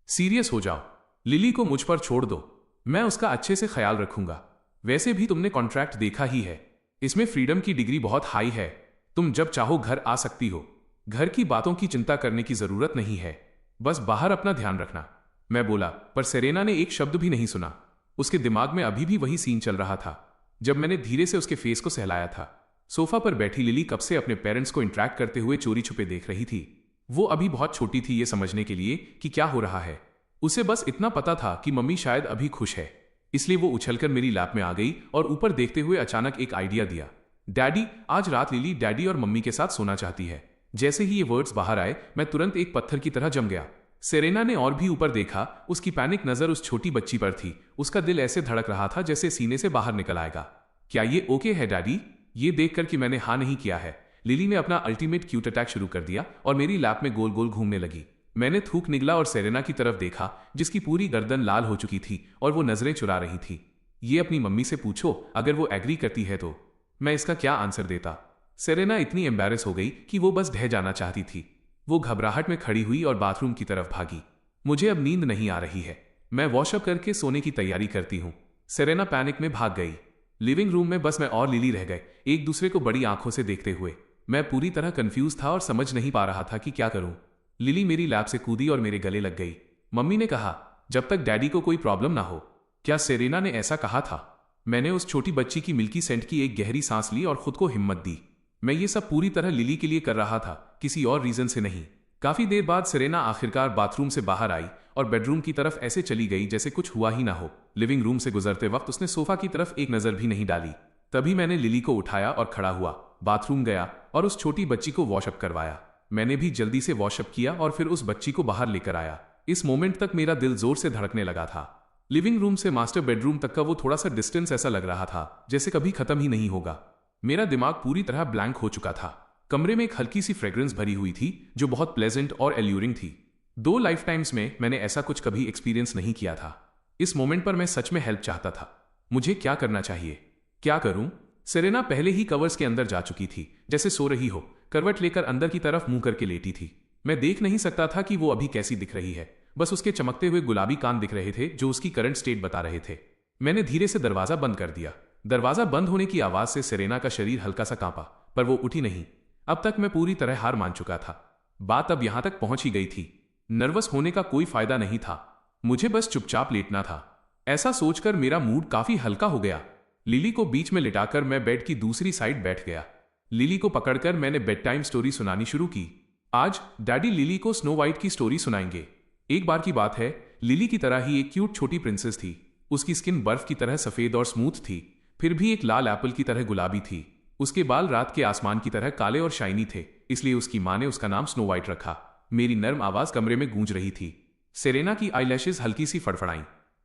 Serious हो जाओ। Lily को मुझ पर छोड़ दो, मैं उसका अच्छे से ख्याल रखूंगा। वैसे भी तुमने कॉन्ट्रैक्ट देखा ही है, इसमें फ्रीडम की डिग्री बहुत हाई है। तुम जब चाहो घर आ सकती हो। घर की बातों की चिंता करने की जरूरत नहीं है, बस बाहर अपना ध्यान रखना। मैं बोला, पर सेरेना ने एक शब्द भी नहीं सुना। उसके दिमाग में अभी भी वही सीन चल रहा था जब मैंने धीरे से उसके फेस को सहलाया था। सोफा पर बैठी लिली कब से अपने पेरेंट्स को इंटरेक्ट करते हुए चोरी छुपे देख रही थी। वो अभी बहुत छोटी थी ये समझने के लिए कि क्या हो रहा है। उसे बस इतना पता था कि मम्मी शायद अभी खुश है, इसलिए वो उछलकर मेरी लैप में आ गई और ऊपर देखते हुए अचानक एक आइडिया दिया। डैडी, आज रात लिली डैडी और मम्मी के साथ सोना चाहती है। जैसे ही ये वर्ड्स बाहर आए, मैं तुरंत एक पत्थर की तरह जम गया। सेरेना ने और भी ऊपर देखा, उसकी पैनिक नजर उस छोटी बच्ची पर थी। उसका दिल ऐसे धड़क रहा था जैसे सीने से बाहर निकल आएगा। क्या ये ओके है डैडी? ये देखकर कि मैंने हाँ नहीं किया है, लिली ने अपना अल्टीमेट क्यूट अटैक शुरू कर दिया और मेरी लैप में गोल गोल घूमने लगी। मैंने थूक निगला और सेरेना की तरफ देखा, जिसकी पूरी गर्दन लाल हो चुकी थी और वो नजरें चुरा रही थी। ये अपनी मम्मी से पूछो, अगर वो एग्री करती है तो। मैं इसका क्या आंसर देता? सेरेना इतनी एम्बैरेस हो गई कि वो बस ढह जाना चाहती थी। वो घबराहट में खड़ी हुई और बाथरूम की तरफ भागी। मुझे अब नींद नहीं आ रही है, मैं वॉशअप करके सोने की तैयारी करती हूँ। सेरेना पैनिक में भाग गई। लिविंग रूम में बस मैं और लिली रह गए, एक दूसरे को बड़ी आंखों से देखते हुए। मैं पूरी तरह कंफ्यूज था और समझ नहीं पा रहा था कि क्या करूं। लिली मेरी लैप से कूदी और मेरे गले लग गई। मम्मी ने कहा, जब तक डैडी को कोई प्रॉब्लम ना हो। क्या सेरेना ने ऐसा कहा था? मैंने उस छोटी बच्ची की मिल्की सेंट की एक गहरी सांस ली और खुद को हिम्मत दी। मैं ये सब पूरी तरह लिली के लिए कर रहा था, किसी और रीजन से नहीं। काफी देर बाद सेरेना आखिरकार बाथरूम से बाहर आई और बेडरूम की तरफ ऐसे चली गई जैसे कुछ हुआ ही ना हो। लिविंग रूम से गुजरते वक्त उसने सोफा की तरफ एक नजर भी नहीं डाली। तभी मैंने लिली को उठाया और खड़ा हुआ, बाथरूम गया और उस छोटी बच्ची को वॉशअप करवाया। मैंने भी जल्दी से वॉशअप किया और फिर उस बच्ची को बाहर लेकर आया। इस मोमेंट तक मेरा दिल जोर से धड़कने लगा था। लिविंग रूम से मास्टर बेडरूम तक का वो थोड़ा सा डिस्टेंस ऐसा लग रहा था जैसे कभी खत्म ही नहीं होगा। मेरा दिमाग पूरी तरह ब्लैंक हो चुका था। कमरे में एक हल्की सी फ्रेग्रेंस भरी हुई थी जो बहुत प्लेजेंट और एल्यूरिंग थी। 2 लाइफ टाइम्स में मैंने ऐसा कुछ कभी एक्सपीरियंस नहीं किया था। इस मोमेंट पर मैं सच में हेल्प चाहता था। मुझे क्या करना चाहिए? क्या करूं? सेरेना पहले ही कवर्स के अंदर जा चुकी थी, जैसे सो रही हो, करवट लेकर अंदर की तरफ मुंह करके लेटी थी। मैं देख नहीं सकता था कि वो अभी कैसी दिख रही है, बस उसके चमकते हुए गुलाबी कान दिख रहे थे जो उसकी करंट स्टेट बता रहे थे। मैंने धीरे से दरवाजा बंद कर दिया। दरवाजा बंद होने की आवाज से सेरेना का शरीर हल्का सा कांपा, पर वो उठी नहीं। अब तक मैं पूरी तरह हार मान चुका था। बात अब यहां तक पहुंच ही गई थी। नर्वस होने का कोई फायदा नहीं था, मुझे बस चुपचाप लेटना था। ऐसा सोचकर मेरा मूड काफी हल्का हो गया। लिली को बीच में लिटाकर मैं बेड की दूसरी साइड बैठ गया। लिली को पकड़कर मैंने बेड टाइम स्टोरी सुनानी शुरू की। आज डैडी लिली को स्नो वाइट की स्टोरी सुनाएंगे। एक बार की बात है, लिली की तरह ही एक क्यूट छोटी प्रिंसेस थी। उसकी स्किन बर्फ की तरह सफेद और स्मूथ थी, फिर भी एक लाल एप्पल की तरह गुलाबी थी। उसके बाल रात के आसमान की तरह काले और शाइनी थे, इसलिए उसकी माँ ने उसका नाम स्नो वाइट रखा। मेरी नर्म आवाज कमरे में गूंज रही थी। सेरेना की आईलैशेस हल्की सी फड़फड़ाई।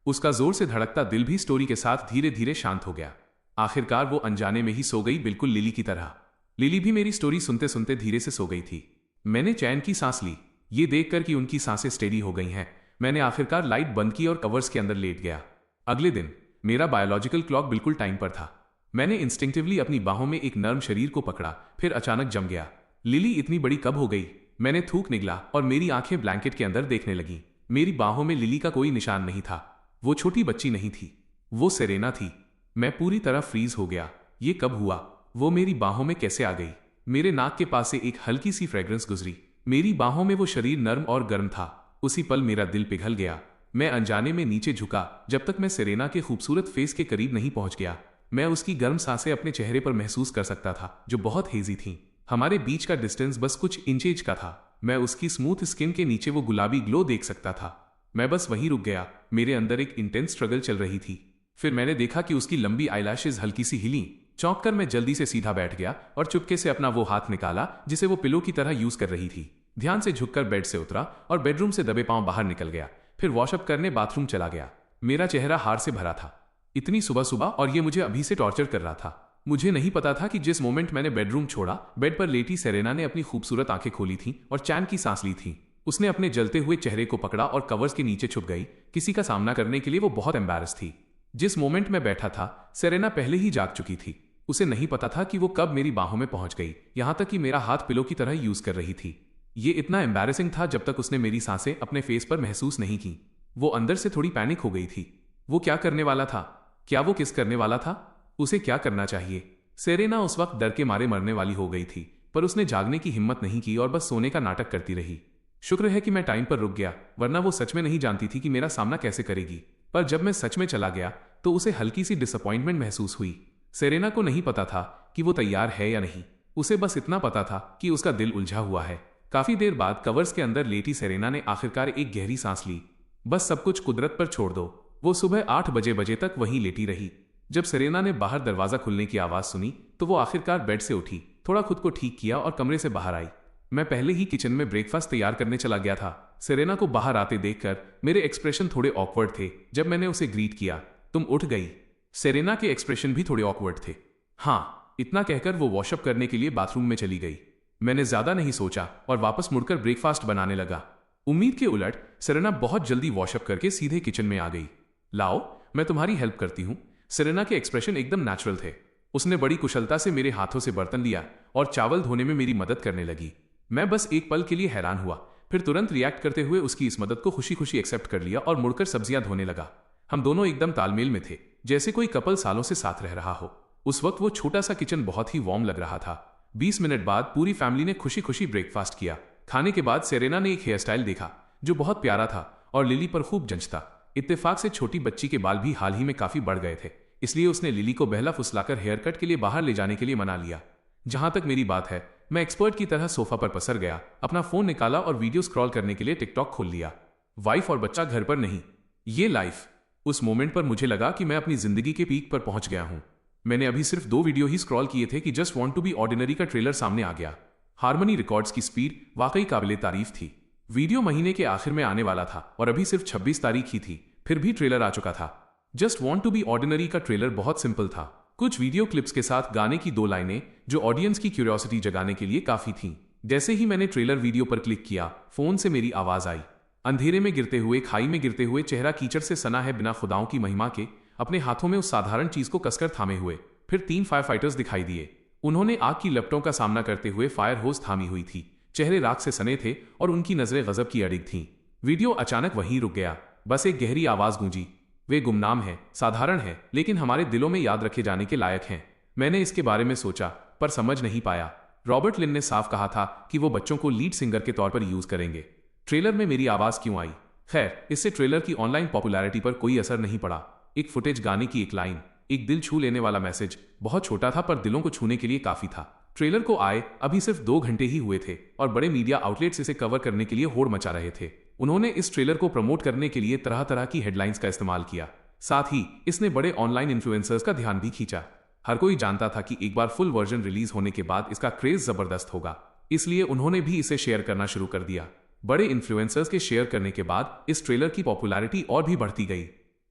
उसका जोर से धड़कता दिल भी स्टोरी के साथ धीरे धीरे शांत हो गया। आखिरकार वो अनजाने में ही सो गई, बिल्कुल लिली की तरह। लिली भी मेरी स्टोरी सुनते सुनते धीरे से सो गई थी। मैंने चैन की सांस ली। ये देखकर कि उनकी सांसें स्टेडी हो गई हैं, मैंने आखिरकार लाइट बंद की और कवर्स के अंदर लेट गया। अगले दिन मेरा बायोलॉजिकल क्लॉक बिल्कुल टाइम पर था। मैंने इंस्टिंक्टिवली अपनी बाहों में एक नर्म शरीर को पकड़ा, फिर अचानक जम गया। लिली इतनी बड़ी कब हो गई? मैंने थूक निगला और मेरी आंखें ब्लैंकेट के अंदर देखने लगी। मेरी बाहों में लिली का कोई निशान नहीं था। वो छोटी बच्ची नहीं थी, वो सेरेना थी। मैं पूरी तरह फ्रीज हो गया। ये कब हुआ? वो मेरी बाहों में कैसे आ गई? मेरे नाक के पास से एक हल्की सी फ्रेग्रेंस गुजरी। मेरी बाहों में वो शरीर नर्म और गर्म था। उसी पल मेरा दिल पिघल गया। मैं अनजाने में नीचे झुका जब तक मैं सेरेना के खूबसूरत फेस के करीब नहीं पहुंच गया। मैं उसकी गर्म सांसें अपने चेहरे पर महसूस कर सकता था, जो बहुत हेजी थीं। हमारे बीच का डिस्टेंस बस कुछ इंचेज का था। मैं उसकी स्मूथ स्किन के नीचे वो गुलाबी ग्लो देख सकता था। मैं बस वहीं रुक गया। मेरे अंदर एक इंटेंस स्ट्रगल चल रही थी। फिर मैंने देखा कि उसकी लंबी आईलैशेस हल्की सी हिली। चौंक कर मैं जल्दी से सीधा बैठ गया और चुपके से अपना वो हाथ निकाला जिसे वो पिलो की तरह यूज कर रही थी। ध्यान से झुककर बेड से उतरा और बेडरूम से दबे पांव बाहर निकल गया। फिर वॉशअप करने बाथरूम चला गया। मेरा चेहरा हार से भरा था। इतनी सुबह सुबह, और ये मुझे अभी से टॉर्चर कर रहा था। मुझे नहीं पता था कि जिस मोमेंट मैंने बेडरूम छोड़ा, बेड पर लेटी सेरेना ने अपनी खूबसूरत आंखें खोली थीं और चैन की सांस ली थी। उसने अपने जलते हुए चेहरे को पकड़ा और कवर्स के नीचे छुप गई। किसी का सामना करने के लिए वो बहुत एम्बैरस थी। जिस मोमेंट में बैठा था, सेरेना पहले ही जाग चुकी थी। उसे नहीं पता था कि वो कब मेरी बाहों में पहुंच गई, यहां तक कि मेरा हाथ पिलो की तरह यूज कर रही थी। ये इतना एम्बैरेसिंग था जब तक उसने मेरी सांसें अपने फेस पर महसूस नहीं की। वो अंदर से थोड़ी पैनिक हो गई थी। वो क्या करने वाला था? क्या वो किस करने वाला था? उसे क्या करना चाहिए? सेरेना उस वक्त डर के मारे मरने वाली हो गई थी, पर उसने जागने की हिम्मत नहीं की और बस सोने का नाटक करती रही। शुक्र है कि मैं टाइम पर रुक गया, वरना वो सच में नहीं जानती थी कि मेरा सामना कैसे करेगी। पर जब मैं सच में चला गया तो उसे हल्की सी डिसअपॉइंटमेंट महसूस हुई। सेरेना को नहीं पता था कि वो तैयार है या नहीं। उसे बस इतना पता था कि उसका दिल उलझा हुआ है। काफी देर बाद कवर्स के अंदर लेटी सेरेना ने आखिरकार एक गहरी सांस ली। बस सब कुछ कुदरत पर छोड़ दो। वो सुबह 8 बजे तक वहीं लेटी रही। जब सेरेना ने बाहर दरवाजा खुलने की आवाज सुनी तो वो आखिरकार बेड से उठी, थोड़ा खुद को ठीक किया और कमरे से बाहर आई। मैं पहले ही किचन में ब्रेकफास्ट तैयार करने चला गया था। सेरेना को बाहर आते देखकर मेरे एक्सप्रेशन थोड़े ऑकवर्ड थे। जब मैंने उसे ग्रीट किया, तुम उठ गई। सेरेना के एक्सप्रेशन भी थोड़े ऑकवर्ड थे। हाँ, इतना कहकर वो वॉशअप करने के लिए बाथरूम में चली गई। मैंने ज्यादा नहीं सोचा और वापस मुड़कर ब्रेकफास्ट बनाने लगा। उम्मीद के उलट सेरेना बहुत जल्दी वॉशअप करके सीधे किचन में आ गई। लाओ, मैं तुम्हारी हेल्प करती हूँ। सेरेना के एक्सप्रेशन एकदम नेचुरल थे। उसने बड़ी कुशलता से मेरे हाथों से बर्तन लिया और चावल धोने में मेरी मदद करने लगी। मैं बस एक पल के लिए हैरान हुआ, फिर तुरंत रिएक्ट करते हुए उसकी इस मदद को खुशी खुशी एक्सेप्ट कर लिया और मुड़कर सब्जियां धोने लगा। हम दोनों एकदम तालमेल में थे, जैसे कोई कपल सालों से साथ रह रहा हो। उस वक्त वो छोटा सा किचन बहुत ही वार्म लग रहा था। 20 मिनट बाद पूरी फैमिली ने खुशी खुशी ब्रेकफास्ट किया। खाने के बाद सेरेना ने एक हेयर स्टाइल देखा जो बहुत प्यारा था और लिली पर खूब जंचता। इत्तेफाक से छोटी बच्ची के बाल भी हाल ही में काफी बढ़ गए थे, इसलिए उसने लिली को बहला फुसलाकर हेयर कट के लिए बाहर ले जाने के लिए मना लिया। जहां तक मेरी बात है, मैं एक्सपर्ट की तरह सोफा पर पसर गया, अपना फोन निकाला और वीडियो स्क्रॉल करने के लिए टिकटॉक खोल लिया। वाइफ और बच्चा घर पर नहीं, ये लाइफ। उस मोमेंट पर मुझे लगा कि मैं अपनी जिंदगी के पीक पर पहुंच गया हूं। मैंने अभी सिर्फ 2 वीडियो ही स्क्रॉल किए थे कि just want to be ordinary का ट्रेलर सामने आ गया। हार्मनी रिकॉर्ड्स की स्पीड वाकई काबिले तारीफ थी। वीडियो महीने के आखिर में आने वाला था और अभी सिर्फ 26 तारीख ही थी, फिर भी ट्रेलर आ चुका था। Just want to be ordinary का ट्रेलर बहुत सिंपल था। कुछ वीडियो क्लिप्स के साथ गाने की 2 लाइनें जो ऑडियंस की क्यूरियोसिटी जगाने के लिए काफी थीं। जैसे ही मैंने ट्रेलर वीडियो पर क्लिक किया, फोन से मेरी आवाज आई। अंधेरे में गिरते हुए, खाई में गिरते हुए, चेहरा कीचड़ से सना है बिना खुदाओं की महिमा के, अपने हाथों में उस साधारण चीज को कसकर थामे हुए। फिर 3 फायर फाइटर्स दिखाई दिए। उन्होंने आग की लपटों का सामना करते हुए फायर होस थामी हुई थी। चेहरे राख से सने थे और उनकी नजरें गजब की अड़िग थीं। वीडियो अचानक वहीं रुक गया। बस एक गहरी आवाज गूंजी, वे गुमनाम हैं, साधारण हैं, लेकिन हमारे दिलों में याद रखे जाने के लायक हैं। मैंने इसके बारे में सोचा, पर समझ नहीं पाया। रॉबर्ट लिन ने साफ कहा था कि वो बच्चों को लीड सिंगर के तौर पर यूज करेंगे। ट्रेलर में मेरी आवाज क्यों आई? खैर, इससे ट्रेलर की ऑनलाइन पॉपुलैरिटी पर कोई असर नहीं पड़ा। एक फुटेज, गाने की एक लाइन, एक दिल छू लेने वाला मैसेज। बहुत छोटा था पर दिलों को छूने के लिए काफी था। ट्रेलर को आए अभी सिर्फ 2 घंटे ही हुए थे और बड़े मीडिया आउटलेट्स इसे कवर करने के लिए होड़ मचा रहे थे। उन्होंने इस ट्रेलर को प्रमोट करने के लिए तरह तरह की हेडलाइंस का इस्तेमाल किया। साथ ही इसने बड़े ऑनलाइन इन्फ्लुएंसर्स का ध्यान भी खींचा। हर कोई जानता था कि एक बार फुल वर्जन रिलीज होने के बाद इसका क्रेज जबरदस्त होगा, इसलिए उन्होंने भी इसे शेयर करना शुरू कर दिया। बड़े इन्फ्लुएंसर्स के शेयर करने के बाद इस ट्रेलर की पॉपुलैरिटी और भी बढ़ती गई।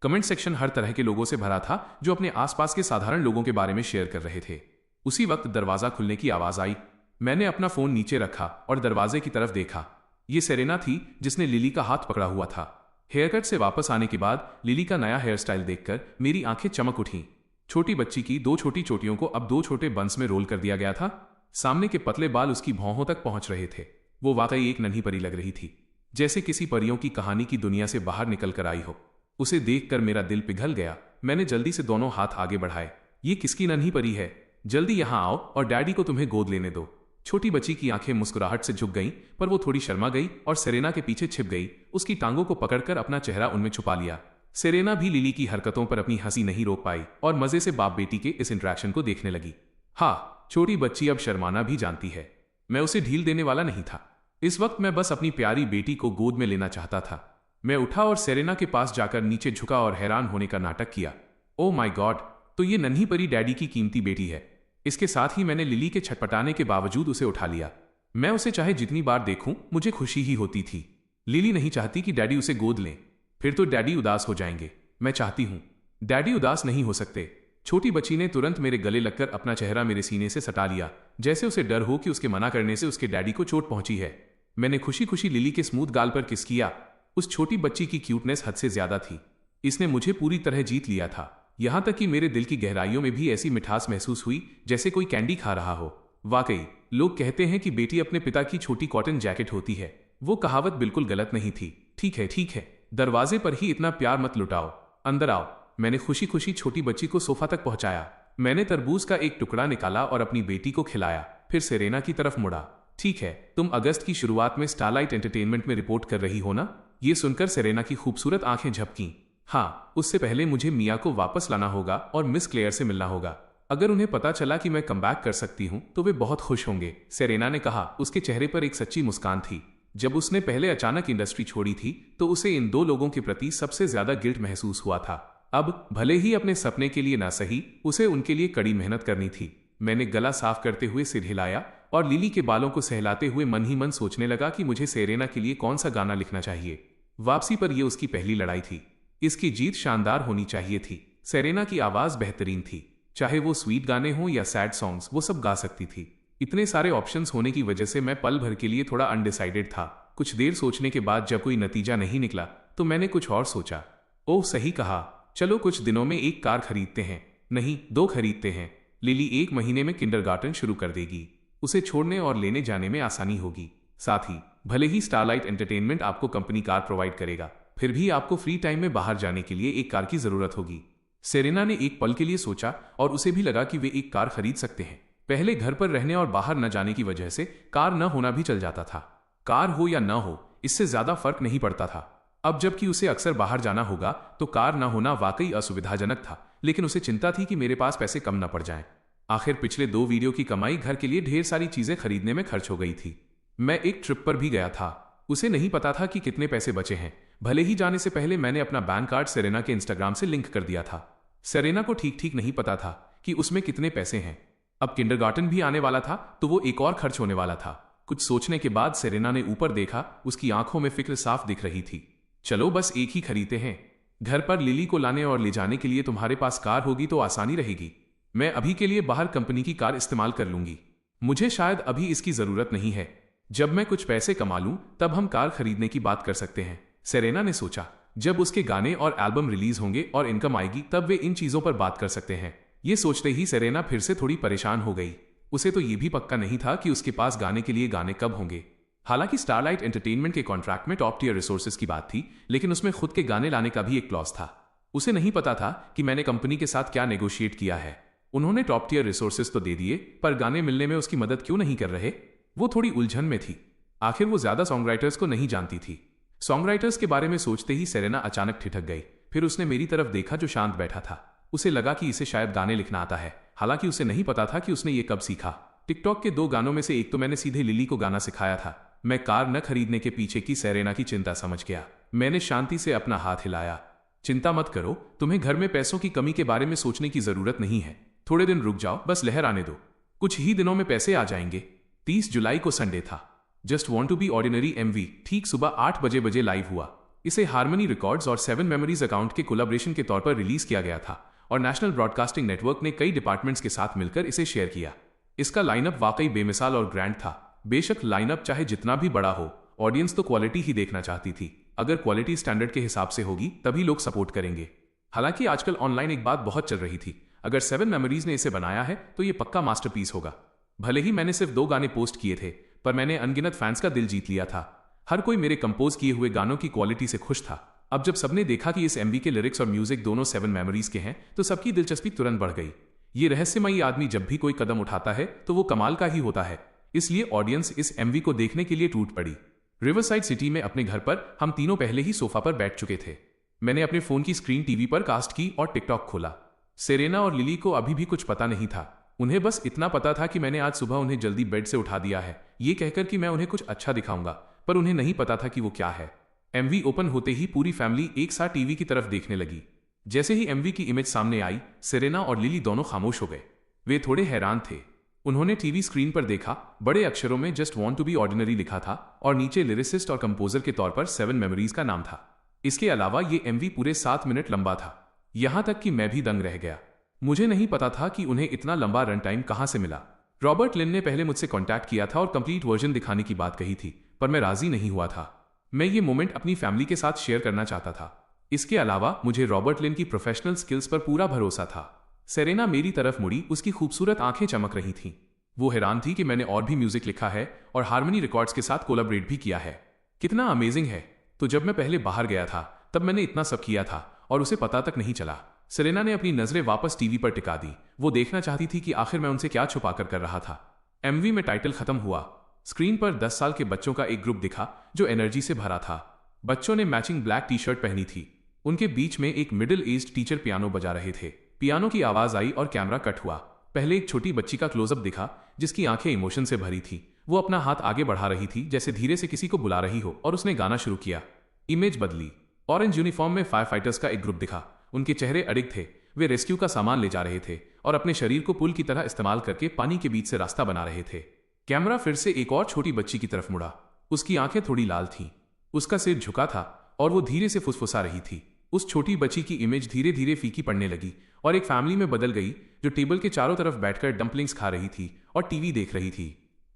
कमेंट सेक्शन हर तरह के लोगों से भरा था जो अपने आसपास के साधारण लोगों के बारे में शेयर कर रहे थे। उसी वक्त दरवाजा खुलने की आवाज आई। मैंने अपना फोन नीचे रखा और दरवाजे की तरफ देखा। ये सेरेना थी जिसने लिली का हाथ पकड़ा हुआ था। हेयर कट से वापस आने के बाद लिली का नया हेयर स्टाइल देखकर मेरी आंखें चमक उठीं। छोटी बच्ची की 2 छोटी चोटियों को अब 2 छोटे बंस में रोल कर दिया गया था। सामने के पतले बाल उसकी भौहों तक पहुंच रहे थे। वो वाकई एक नन्ही परी लग रही थी, जैसे किसी परियों की कहानी की दुनिया से बाहर निकल कर आई हो। उसे देखकर मेरा दिल पिघल गया। मैंने जल्दी से दोनों हाथ आगे बढ़ाए। ये किसकी नन्ही परी है? जल्दी यहां आओ और डैडी को तुम्हें गोद लेने दो। छोटी बच्ची की आंखें मुस्कुराहट से झुक गईं, पर वो थोड़ी शर्मा गई और सेरेना के पीछे छिप गई, उसकी टांगों को पकड़कर अपना चेहरा उनमें छुपा लिया। सेरेना भी लिली की हरकतों पर अपनी हंसी नहीं रोक पाई और मजे से बाप बेटी के इस इंटरेक्शन को देखने लगी। हाँ, छोटी बच्ची अब शर्माना भी जानती है। मैं उसे ढील देने वाला नहीं था। इस वक्त मैं बस अपनी प्यारी बेटी को गोद में लेना चाहता था। मैं उठा और सेरेना के पास जाकर नीचे झुका और हैरान होने का नाटक किया। ओह माय गॉड, तो ये नन्ही परी डैडी की कीमती बेटी है। इसके साथ ही मैंने लिली के छटपटाने के बावजूद उसे उठा लिया। मैं उसे चाहे जितनी बार देखूं मुझे खुशी ही होती थी। लिली नहीं चाहती कि डैडी उसे गोद लें, फिर तो डैडी उदास हो जाएंगे। मैं चाहती हूं डैडी उदास नहीं हो सकते। छोटी बच्ची ने तुरंत मेरे गले लगकर अपना चेहरा मेरे सीने से सटा लिया, जैसे उसे डर हो कि उसके मना करने से उसके डैडी को चोट पहुंची है। मैंने खुशी खुशी लिली के स्मूथ गाल पर किस किया। उस छोटी बच्ची की क्यूटनेस हद से ज्यादा थी। इसने मुझे पूरी तरह जीत लिया था, यहां तक कि मेरे दिल की गहराइयों में भी ऐसी मिठास महसूस हुई जैसे कोई कैंडी खा रहा हो। वाकई लोग कहते हैं कि बेटी अपने पिता की छोटी कॉटन जैकेट होती है। वो कहावत बिल्कुल गलत नहीं थी। ठीक है ठीक है, दरवाजे पर ही इतना प्यार मत लुटाओ, अंदर आओ। मैंने खुशी खुशी छोटी बच्ची को सोफा तक पहुंचाया। मैंने तरबूज का एक टुकड़ा निकाला और अपनी बेटी को खिलाया, फिर सेरेना की तरफ मुड़ा। ठीक है, तुम अगस्त की शुरुआत में स्टारलाइट एंटरटेनमेंट में रिपोर्ट कर रही हो ना? ये सुनकर सेरेना की खूबसूरत आंखें झपकीं। हाँ, उससे पहले मुझे मिया को वापस लाना होगा और मिस क्लेयर से मिलना होगा। अगर उन्हें पता चला कि मैं कमबैक कर सकती हूँ तो वे बहुत खुश होंगे, सेरेना ने कहा। उसके चेहरे पर एक सच्ची मुस्कान थी। जब उसने पहले अचानक इंडस्ट्री छोड़ी थी तो उसे इन दो लोगों के प्रति सबसे ज्यादा गिल्ट महसूस हुआ था। अब भले ही अपने सपने के लिए ना सही, उसे उनके लिए कड़ी मेहनत करनी थी। मैंने गला साफ करते हुए सिर हिलाया और लिली के बालों को सहलाते हुए मन ही मन सोचने लगा कि मुझे सेरेना के लिए कौन सा गाना लिखना चाहिए। वापसी पर यह उसकी पहली लड़ाई थी। इसकी जीत शानदार होनी चाहिए थी। सेरेना की आवाज बेहतरीन थी, चाहे वो स्वीट गाने हों या सैड सॉन्ग्स, वो सब गा सकती थी। इतने सारे ऑप्शंस होने की वजह से मैं पल भर के लिए थोड़ा अनडिसाइडेड था। कुछ देर सोचने के बाद जब कोई नतीजा नहीं निकला तो मैंने कुछ और सोचा। ओह, सही कहा, चलो कुछ दिनों में एक कार खरीदते हैं। नहीं, 2 खरीदते हैं। लिली 1 महीने में किंडरगार्टन शुरू कर देगी। उसे छोड़ने और लेने जाने में आसानी होगी। साथ ही भले ही स्टारलाइट एंटरटेनमेंट आपको कंपनी कार प्रोवाइड करेगा, फिर भी आपको फ्री टाइम में बाहर जाने के लिए एक कार की जरूरत होगी। सेरेना ने एक पल के लिए सोचा और उसे भी लगा कि वे एक कार खरीद सकते हैं। पहले घर पर रहने और बाहर न जाने की वजह से कार न होना भी चल जाता था। कार हो या न हो, इससे ज्यादा फर्क नहीं पड़ता था। अब जबकि उसे अक्सर बाहर जाना होगा तो कार न होना वाकई असुविधाजनक था, लेकिन उसे चिंता थी कि मेरे पास पैसे कम न पड़ जाएं। आखिर पिछले 2 वीडियो की कमाई घर के लिए ढेर सारी चीजें खरीदने में खर्च हो गई थी। मैं एक ट्रिप पर भी गया था। उसे नहीं पता था कि कितने पैसे बचे हैं। भले ही जाने से पहले मैंने अपना बैंक कार्ड सेरेना के इंस्टाग्राम से लिंक कर दिया था। सेरेना को ठीक ठीक नहीं पता था कि उसमें कितने पैसे हैं। अब किंडरगार्टन भी आने वाला था तो वो एक और खर्च होने वाला था। कुछ सोचने के बाद सेरेना ने ऊपर देखा। उसकी आंखों में फिक्र साफ दिख रही थी। चलो बस एक ही खरीदते हैं। घर पर लिली को लाने और ले जाने के लिए तुम्हारे पास कार होगी तो आसानी रहेगी। मैं अभी के लिए बाहर कंपनी की कार इस्तेमाल कर लूंगी। मुझे शायद अभी इसकी जरूरत नहीं है। जब मैं कुछ पैसे कमा लूं तब हम कार खरीदने की बात कर सकते हैं, सेरेना ने सोचा। जब उसके गाने और एल्बम रिलीज होंगे और इनकम आएगी तब वे इन चीजों पर बात कर सकते हैं। ये सोचते ही सेरेना फिर से थोड़ी परेशान हो गई। उसे तो ये भी पक्का नहीं था कि उसके पास गाने के लिए गाने कब होंगे। हालांकि स्टारलाइट एंटरटेनमेंट के कॉन्ट्रैक्ट में टॉप टियर रिसोर्सेज की बात थी, लेकिन उसमें खुद के गाने लाने का भी एक क्लॉज था। उसे नहीं पता था कि मैंने कंपनी के साथ क्या नेगोशिएट किया है। उन्होंने टॉप टियर रिसोर्सेज तो दे दिए, पर गाने मिलने में उसकी मदद क्यों नहीं कर रहे? वो थोड़ी उलझन में थी। आखिर वो ज्यादा सॉन्ग राइटर्स को नहीं जानती थी। सॉन्ग राइटर्स के बारे में सोचते ही सेरेना अचानक ठिठक गई। फिर उसने मेरी तरफ देखा जो शांत बैठा था। उसे लगा कि इसे शायद गाने लिखना आता है। हालांकि उसे नहीं पता था कि उसने ये कब सीखा। टिकटॉक के 2 गानों में से एक तो मैंने सीधे लिली को गाना सिखाया था। मैं कार न खरीदने के पीछे की सेरेना की चिंता समझ गया। मैंने शांति से अपना हाथ हिलाया। चिंता मत करो, तुम्हें घर में पैसों की कमी के बारे में सोचने की जरूरत नहीं है। थोड़े दिन रुक जाओ, बस लहर आने दो। कुछ ही दिनों में पैसे आ जाएंगे। 30 जुलाई को संडे था। Just want to be ordinary MV ठीक सुबह 8 बजे लाइव हुआ। इसे हार्मनी रिकॉर्ड्स और 7 मेमोरीज अकाउंट के कोलैबोरेशन के तौर पर रिलीज किया गया था और नेशनल ब्रॉडकास्टिंग नेटवर्क ने कई डिपार्टमेंट्स के साथ मिलकर इसे शेयर किया। इसका लाइनअप वाकई बेमिसाल और ग्रैंड था। बेशक लाइनअप चाहे जितना भी बड़ा हो, ऑडियंस तो क्वालिटी ही देखना चाहती थी। अगर क्वालिटी स्टैंडर्ड के हिसाब से होगी तभी लोग सपोर्ट करेंगे। हालांकि आजकल ऑनलाइन एक बात बहुत चल रही थी, अगर 7 मेमोरीज ने इसे बनाया है तो ये पक्का मास्टरपीस होगा। भले ही मैंने सिर्फ 2 गाने पोस्ट किए थे, पर मैंने अनगिनत फैंस का दिल जीत लिया था। हर कोई मेरे कंपोज किए हुए गानों की क्वालिटी से खुश था। अब जब सबने देखा कि इस MV के लिरिक्स और म्यूजिक दोनों 7 मेमोरीज के हैं तो सबकी दिलचस्पी तुरंत बढ़ गई। ये रहस्यमयी आदमी जब भी कोई कदम उठाता है तो वो कमाल का ही होता है। इसलिए ऑडियंस इस MV को देखने के लिए टूट पड़ी। रिवरसाइड सिटी में अपने घर पर हम तीनों पहले ही सोफा पर बैठ चुके थे। मैंने अपने फोन की स्क्रीन टीवी पर कास्ट की और टिकटॉक खोला। सेरेना और लिली को अभी भी कुछ पता नहीं था। उन्हें बस इतना पता था कि मैंने आज सुबह उन्हें जल्दी बेड से उठा दिया है, ये कहकर कि मैं उन्हें कुछ अच्छा दिखाऊंगा, पर उन्हें नहीं पता था कि वो क्या है। MV ओपन होते ही पूरी फैमिली एक साथ टीवी की तरफ देखने लगी। जैसे ही MV की इमेज सामने आई, सेरेना और लिली दोनों खामोश हो गए। वे थोड़े हैरान थे। उन्होंने टीवी स्क्रीन पर देखा, बड़े अक्षरों में just want to be ordinary लिखा था और नीचे लिरिसिस्ट और कंपोजर के तौर पर 7 मेमोरीज का नाम था। इसके अलावा ये MV पूरे 7 मिनट लंबा था। यहां तक कि मैं भी दंग रह गया। मुझे नहीं पता था कि उन्हें इतना लंबा रन टाइम कहां से मिला। रॉबर्ट लिन ने पहले मुझसे कांटेक्ट किया था और कंप्लीट वर्जन दिखाने की बात कही थी, पर मैं राजी नहीं हुआ था। मैं ये मोमेंट अपनी फैमिली के साथ शेयर करना चाहता था। इसके अलावा मुझे रॉबर्ट लिन की प्रोफेशनल स्किल्स पर पूरा भरोसा था। सेरेना मेरी तरफ मुड़ी, उसकी खूबसूरत आंखें चमक रही थीं। वो हैरान थी कि मैंने और भी म्यूजिक लिखा है और हार्मनी रिकॉर्ड्स के साथ कोलैबोरेट भी किया है। कितना अमेजिंग है। तो जब मैं पहले बाहर गया था तब मैंने इतना सब किया था और उसे पता तक नहीं चला। सेरेना ने अपनी नजरें वापस टीवी पर टिका दी। वो देखना चाहती थी कि आखिर मैं उनसे क्या छुपाकर कर रहा था। एमवी में टाइटल खत्म हुआ। स्क्रीन पर 10 साल के बच्चों का एक ग्रुप दिखा जो एनर्जी से भरा था। बच्चों ने मैचिंग ब्लैक टी शर्ट पहनी थी। उनके बीच में एक मिडिल एज्ड टीचर पियानो बजा रहे थे। पियानो की आवाज आई और कैमरा कट हुआ। पहले एक छोटी बच्ची का क्लोजअप दिखा जिसकी आंखें इमोशन से भरी थी। वो अपना हाथ आगे बढ़ा रही थी जैसे धीरे से किसी को बुला रही हो और उसने गाना शुरू किया। इमेज बदली। ऑरेंज यूनिफॉर्म में फायर फाइटर्स का एक ग्रुप दिखा। उनके चेहरे अडिग थे। वे रेस्क्यू का सामान ले जा रहे थे और अपने शरीर को पुल की तरह इस्तेमाल करके पानी के बीच से रास्ता बना रहे थे। कैमरा फिर से एक और छोटी बच्ची की तरफ मुड़ा। उसकी आंखें थोड़ी लाल थीं। उसका सिर झुका था और वो धीरे से फुसफुसा रही थी। उस छोटी बच्ची की इमेज धीरे धीरे फीकी पड़ने लगी और एक फैमिली में बदल गई जो टेबल के चारों तरफ बैठकर डंपलिंग्स खा रही थी और टीवी देख रही थी।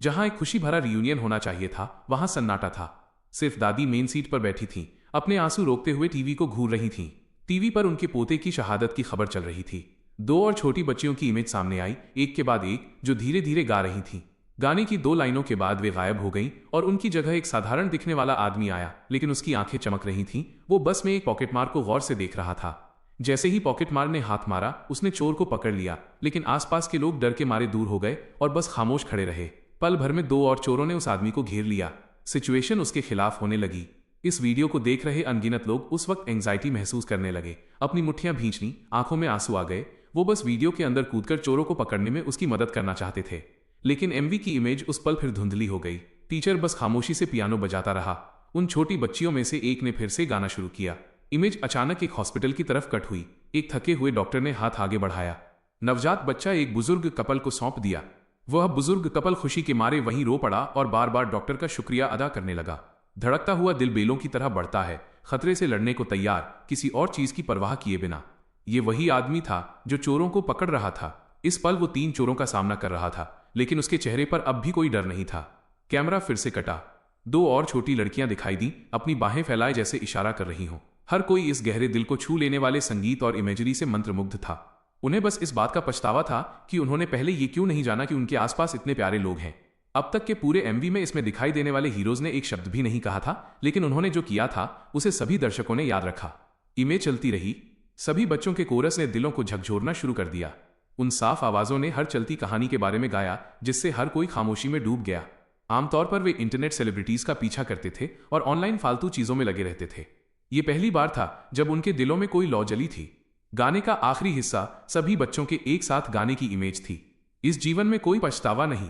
जहां एक खुशी भरा रियूनियन होना चाहिए था वहां सन्नाटा था। सिर्फ दादी मेन सीट पर बैठी थी, अपने आंसू रोकते हुए टीवी को घूर रही थीं। टीवी पर उनके पोते की शहादत की खबर चल रही थी। 2 और छोटी बच्चियों की इमेज सामने आई, एक के बाद एक, जो धीरे धीरे गा रही थीं। गाने की 2 लाइनों के बाद वे गायब हो गईं और उनकी जगह एक साधारण दिखने वाला आदमी आया, लेकिन उसकी आंखें चमक रही थीं। वो बस में एक पॉकेटमार को गौर से देख रहा था। जैसे ही पॉकेटमार ने हाथ मारा उसने चोर को पकड़ लिया, लेकिन आसपास के लोग डर के मारे दूर हो गए और बस खामोश खड़े रहे। पल भर में 2 और चोरों ने उस आदमी को घेर लिया। सिचुएशन उसके खिलाफ होने लगी। इस वीडियो को देख रहे अनगिनत लोग उस वक्त एंजाइटी महसूस करने लगे। अपनी मुट्ठियां भींचनी, आंखों में आंसू आ गए। वो बस वीडियो के अंदर कूदकर चोरों को पकड़ने में उसकी मदद करना चाहते थे, लेकिन एमवी की इमेज उस पल फिर धुंधली हो गई। टीचर बस खामोशी से पियानो बजाता रहा। उन छोटी बच्चियों में से एक ने फिर से गाना शुरू किया। इमेज अचानक एक हॉस्पिटल की तरफ कट हुई। एक थके हुए डॉक्टर ने हाथ आगे बढ़ाया। नवजात बच्चा एक बुजुर्ग कपल को सौंप दिया। वह बुजुर्ग कपल खुशी के मारे वहीं रो पड़ा और बार बार डॉक्टर का शुक्रिया अदा करने लगा। धड़कता हुआ दिल बेलों की तरह बढ़ता है, खतरे से लड़ने को तैयार, किसी और चीज की परवाह किए बिना। ये वही आदमी था जो चोरों को पकड़ रहा था। इस पल वो 3 चोरों का सामना कर रहा था, लेकिन उसके चेहरे पर अब भी कोई डर नहीं था। कैमरा फिर से कटा। 2 और छोटी लड़कियां दिखाई दी, अपनी बाहें फैलाए जैसे इशारा कर रही हों। हर कोई इस गहरे दिल को छू लेने वाले संगीत और इमेजरी से मंत्रमुग्ध था। उन्हें बस इस बात का पछतावा था कि उन्होंने पहले ये क्यों नहीं जाना कि उनके आसपास इतने प्यारे लोग हैं। अब तक के पूरे एमवी में इसमें दिखाई देने वाले हीरोज ने एक शब्द भी नहीं कहा था, लेकिन उन्होंने जो किया था उसे सभी दर्शकों ने याद रखा। इमेज चलती रही। सभी बच्चों के कोरस ने दिलों को झकझोरना शुरू कर दिया। उन साफ आवाजों ने हर चलती कहानी के बारे में गाया जिससे हर कोई खामोशी में डूब गया। आमतौर पर वे इंटरनेट सेलिब्रिटीज का पीछा करते थे और ऑनलाइन फालतू चीजों में लगे रहते थे। ये पहली बार था जब उनके दिलों में कोई लौ जली थी। गाने का आखिरी हिस्सा सभी बच्चों के एक साथ गाने की इमेज थी। इस जीवन में कोई पछतावा नहीं,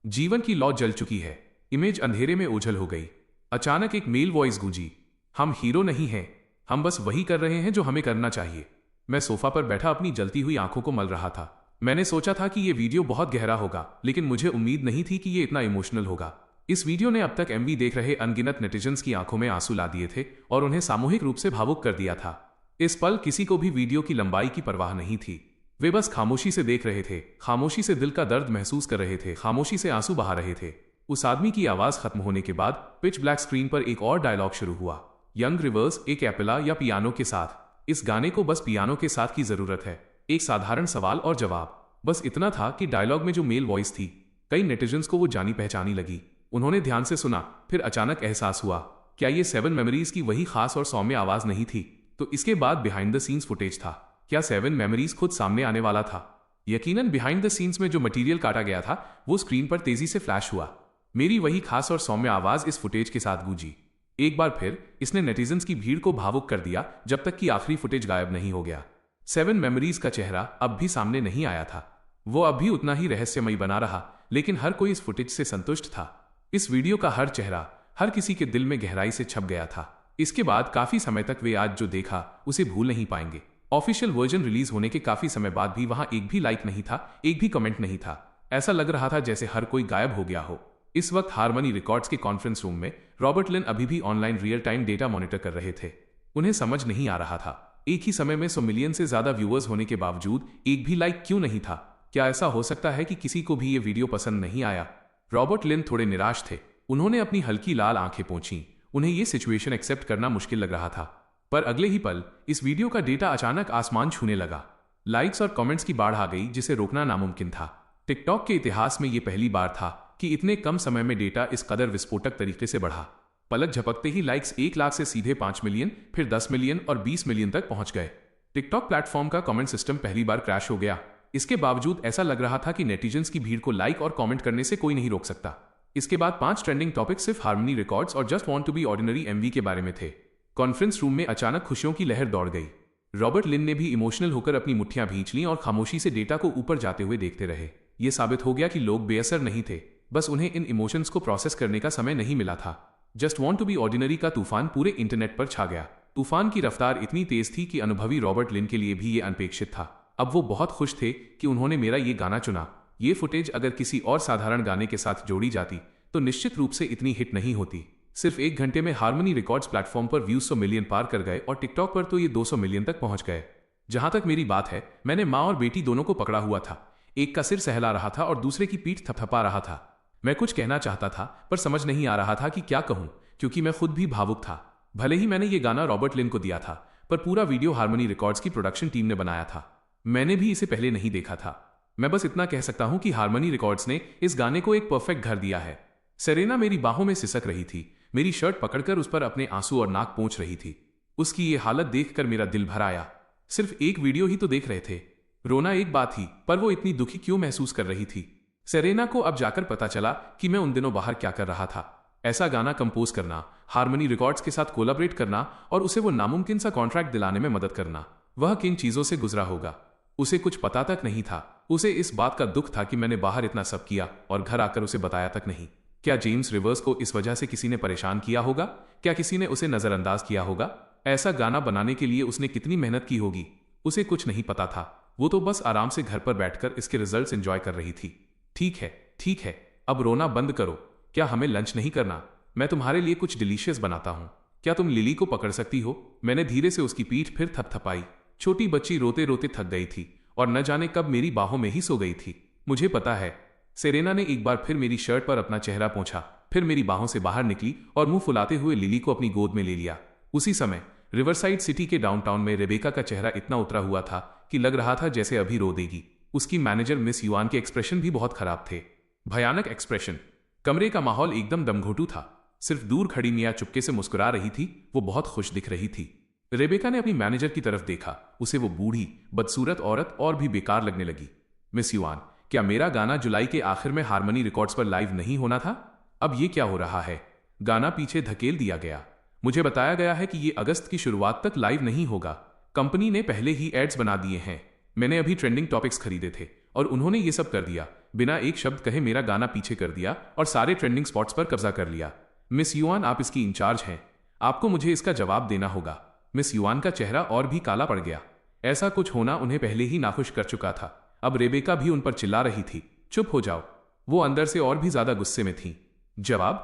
जीवन की लौ जल चुकी है। इमेज अंधेरे में ओझल हो गई। अचानक एक मेल वॉइस गूंजी, हम हीरो नहीं हैं, हम बस वही कर रहे हैं जो हमें करना चाहिए। मैं सोफा पर बैठा अपनी जलती हुई आंखों को मल रहा था। मैंने सोचा था कि यह वीडियो बहुत गहरा होगा, लेकिन मुझे उम्मीद नहीं थी कि यह इतना इमोशनल होगा। इस वीडियो ने अब तक एमवी देख रहे अनगिनत नेटिजन्स की आंखों में आंसू ला दिए थे और उन्हें सामूहिक रूप से भावुक कर दिया था। इस पल किसी को भी वीडियो की लंबाई की परवाह नहीं थी। वे बस खामोशी से देख रहे थे, खामोशी से दिल का दर्द महसूस कर रहे थे, खामोशी से आंसू बहा रहे थे। उस आदमी की आवाज खत्म होने के बाद पिच ब्लैक स्क्रीन पर एक और डायलॉग शुरू हुआ। यंग रिवर्स, एक एपिला या पियानो के साथ। इस गाने को बस पियानो के साथ की जरूरत है। एक साधारण सवाल और जवाब, बस इतना था कि डायलॉग में जो मेल वॉइस थी, कई नेटिजन्स को वो जानी पहचानी लगी। उन्होंने ध्यान से सुना, फिर अचानक एहसास हुआ, क्या ये 7 मेमोरीज की वही खास और सौम्य आवाज नहीं थी? तो इसके बाद बिहाइंड द सीन्स फुटेज था। क्या 7 मेमोरीज खुद सामने आने वाला था? यकीनन बिहाइंड द सीन्स में जो मटेरियल काटा गया था वो स्क्रीन पर तेजी से फ्लैश हुआ। मेरी वही खास और सौम्य आवाज इस फुटेज के साथ गूंजी। एक बार फिर इसने नेटिजन्स की भीड़ को भावुक कर दिया जब तक कि आखिरी फुटेज गायब नहीं हो गया। 7 मेमोरीज का चेहरा अब भी सामने नहीं आया था। वो अब भी उतना ही रहस्यमयी बना रहा, लेकिन हर कोई इस फुटेज से संतुष्ट था। इस वीडियो का हर चेहरा हर किसी के दिल में गहराई से छप गया था। इसके बाद काफी समय तक वे आज जो देखा उसे भूल नहीं पाएंगे। ऑफिशियल वर्जन रिलीज होने के काफी समय बाद भी वहां एक भी लाइक नहीं था, एक भी कमेंट नहीं था। ऐसा लग रहा था जैसे हर कोई गायब हो गया हो। इस वक्त हार्मनी रिकॉर्ड्स के कॉन्फ्रेंस रूम में रॉबर्ट लिन अभी भी online real time data monitor कर रहे थे। उन्हें समझ नहीं आ रहा था, एक ही समय में 100 मिलियन से ज्यादा व्यूअर्स होने के बावजूद एक भी लाइक क्यों नहीं था? क्या ऐसा हो सकता है कि किसी को भी ये वीडियो पसंद नहीं आया? रॉबर्ट लिन थोड़े निराश थे। उन्होंने अपनी हल्की लाल आंखें पोंछी। उन्हें यह सिचुएशन एक्सेप्ट करना मुश्किल लग रहा था। पर अगले ही पल इस वीडियो का डेटा अचानक आसमान छूने लगा। लाइक्स और कमेंट्स की बाढ़ आ गई जिसे रोकना नामुमकिन था। टिकटॉक के इतिहास में यह पहली बार था कि इतने कम समय में डेटा इस कदर विस्फोटक तरीके से बढ़ा। पलक झपकते ही लाइक्स 1 लाख से सीधे 5 मिलियन, फिर 10 मिलियन और 20 मिलियन तक पहुंच गए। टिकटॉक प्लेटफॉर्म का कमेंट सिस्टम पहली बार क्रैश हो गया। इसके बावजूद ऐसा लग रहा था कि नेटिजन्स की भीड़ को लाइक और कमेंट करने से कोई नहीं रोक सकता। इसके बाद 5 ट्रेंडिंग टॉपिक सिर्फ हार्मनी रिकॉर्ड्स और just want to be ordinary MV के बारे में थे। कॉन्फ्रेंस रूम में अचानक खुशियों की लहर दौड़ गई। रॉबर्ट लिन ने भी इमोशनल होकर अपनी मुट्ठियां भींच लीं और खामोशी से डेटा को ऊपर जाते हुए देखते रहे। यह साबित हो गया कि लोग बेअसर नहीं थे, बस उन्हें इन इमोशंस को प्रोसेस करने का समय नहीं मिला था। Just want to be ordinary का तूफान पूरे इंटरनेट पर छा गया। तूफान की रफ्तार इतनी तेज थी कि अनुभवी रॉबर्ट लिन के लिए भी ये अनपेक्षित था। अब वो बहुत खुश थे कि उन्होंने मेरा ये गाना चुना। ये फुटेज अगर किसी और साधारण गाने के साथ जोड़ी जाती तो निश्चित रूप से इतनी हिट नहीं होती। सिर्फ 1 घंटे में हार्मनी रिकॉर्ड्स प्लेटफॉर्म पर व्यूज 100 मिलियन पार कर गए और टिकटॉक पर तो ये 200 मिलियन तक पहुंच गए। जहां तक मेरी बात है, मैंने माँ और बेटी दोनों को पकड़ा हुआ था। एक का सिर सहला रहा था और दूसरे की पीठ थपथपा रहा था। मैं कुछ कहना चाहता था पर समझ नहीं आ रहा था कि क्या कहूं, क्योंकि मैं खुद भी भावुक था। भले ही मैंने ये गाना रॉबर्ट लिन को दिया था, पर पूरा वीडियो हार्मनी रिकॉर्ड्स की प्रोडक्शन टीम ने बनाया था। मैंने भी इसे पहले नहीं देखा था। मैं बस इतना कह सकता हूं कि हार्मनी रिकॉर्ड्स ने इस गाने को एक परफेक्ट घर दिया है। सेरेना मेरी बाहों में सिसक रही थी, मेरी शर्ट पकड़कर उस पर अपने आंसू और नाक पोंछ रही थी। उसकी ये हालत देखकर मेरा दिल भर आया। सिर्फ एक वीडियो ही तो देख रहे थे। रोना एक बात ही, पर वो इतनी दुखी क्यों महसूस कर रही थी? सेरेना को अब जाकर पता चला कि मैं उन दिनों बाहर क्या कर रहा था। ऐसा गाना कंपोज करना, हार्मनी रिकॉर्ड्स के साथ कोलैबोरेट करना और उसे वो नामुमकिन सा कॉन्ट्रैक्ट दिलाने में मदद करना, वह किन चीजों से गुजरा होगा उसे कुछ पता तक नहीं था। उसे इस बात का दुख था कि मैंने बाहर इतना सब किया और घर आकर उसे बताया तक नहीं। क्या जेम्स रिवर्स को इस वजह से किसी ने परेशान किया होगा? क्या किसी ने उसे नजरअंदाज किया होगा? ऐसा गाना बनाने के लिए उसने कितनी मेहनत की होगी, उसे कुछ नहीं पता था। वो तो बस आराम से घर पर बैठकर इसके रिजल्ट्स एंजॉय कर रही थी। ठीक है, अब रोना बंद करो। क्या हमें लंच नहीं करना? मैं तुम्हारे लिए कुछ डिलीशियस बनाता हूं। क्या तुम लिली को पकड़ सकती हो? मैंने धीरे से उसकी पीठ फिर थपथपाई। छोटी बच्ची रोते रोते थक गई थी और न जाने कब मेरी बाहों में ही सो गई थी। मुझे पता है। सेरेना ने एक बार फिर मेरी शर्ट पर अपना चेहरा पोंछा, फिर मेरी बाहों से बाहर निकली और मुंह फुलाते हुए लिली को अपनी गोद में ले लिया। उसी समय रिवरसाइड सिटी के डाउनटाउन में रेबेका का चेहरा इतना उतरा हुआ था कि लग रहा था जैसे अभी रो देगी। उसकी मैनेजर मिस युआन के एक्सप्रेशन भी बहुत खराब थे, भयानक एक्सप्रेशन। कमरे का माहौल एकदम दमघोटू था। सिर्फ दूर खड़ी मिया चुपके से मुस्कुरा रही थी। वो बहुत खुश दिख रही थी। रेबेका ने अपनी मैनेजर की तरफ देखा। उसे वो बूढ़ी बदसूरत औरत और भी बेकार लगने लगी। मिस युआन, क्या मेरा गाना जुलाई के आखिर में हार्मनी रिकॉर्ड्स पर लाइव नहीं होना था? अब ये क्या हो रहा है? गाना पीछे धकेल दिया गया। मुझे बताया गया है कि ये अगस्त की शुरुआत तक लाइव नहीं होगा। कंपनी ने पहले ही एड्स बना दिए हैं। मैंने अभी ट्रेंडिंग टॉपिक्स खरीदे थे और उन्होंने ये सब कर दिया। बिना एक शब्द कहे मेरा गाना पीछे कर दिया और सारे ट्रेंडिंग स्पॉट्स पर कब्जा कर लिया। मिस युआन, आप इसकी इंचार्ज हैं। आपको मुझे इसका जवाब देना होगा। मिस युआन का चेहरा और भी काला पड़ गया। ऐसा कुछ होना उन्हें पहले ही नाखुश कर चुका था। अब रेबेका भी उन पर चिल्ला रही थी, चुप हो जाओ। वो अंदर से और भी ज्यादा गुस्से में थी। जवाब?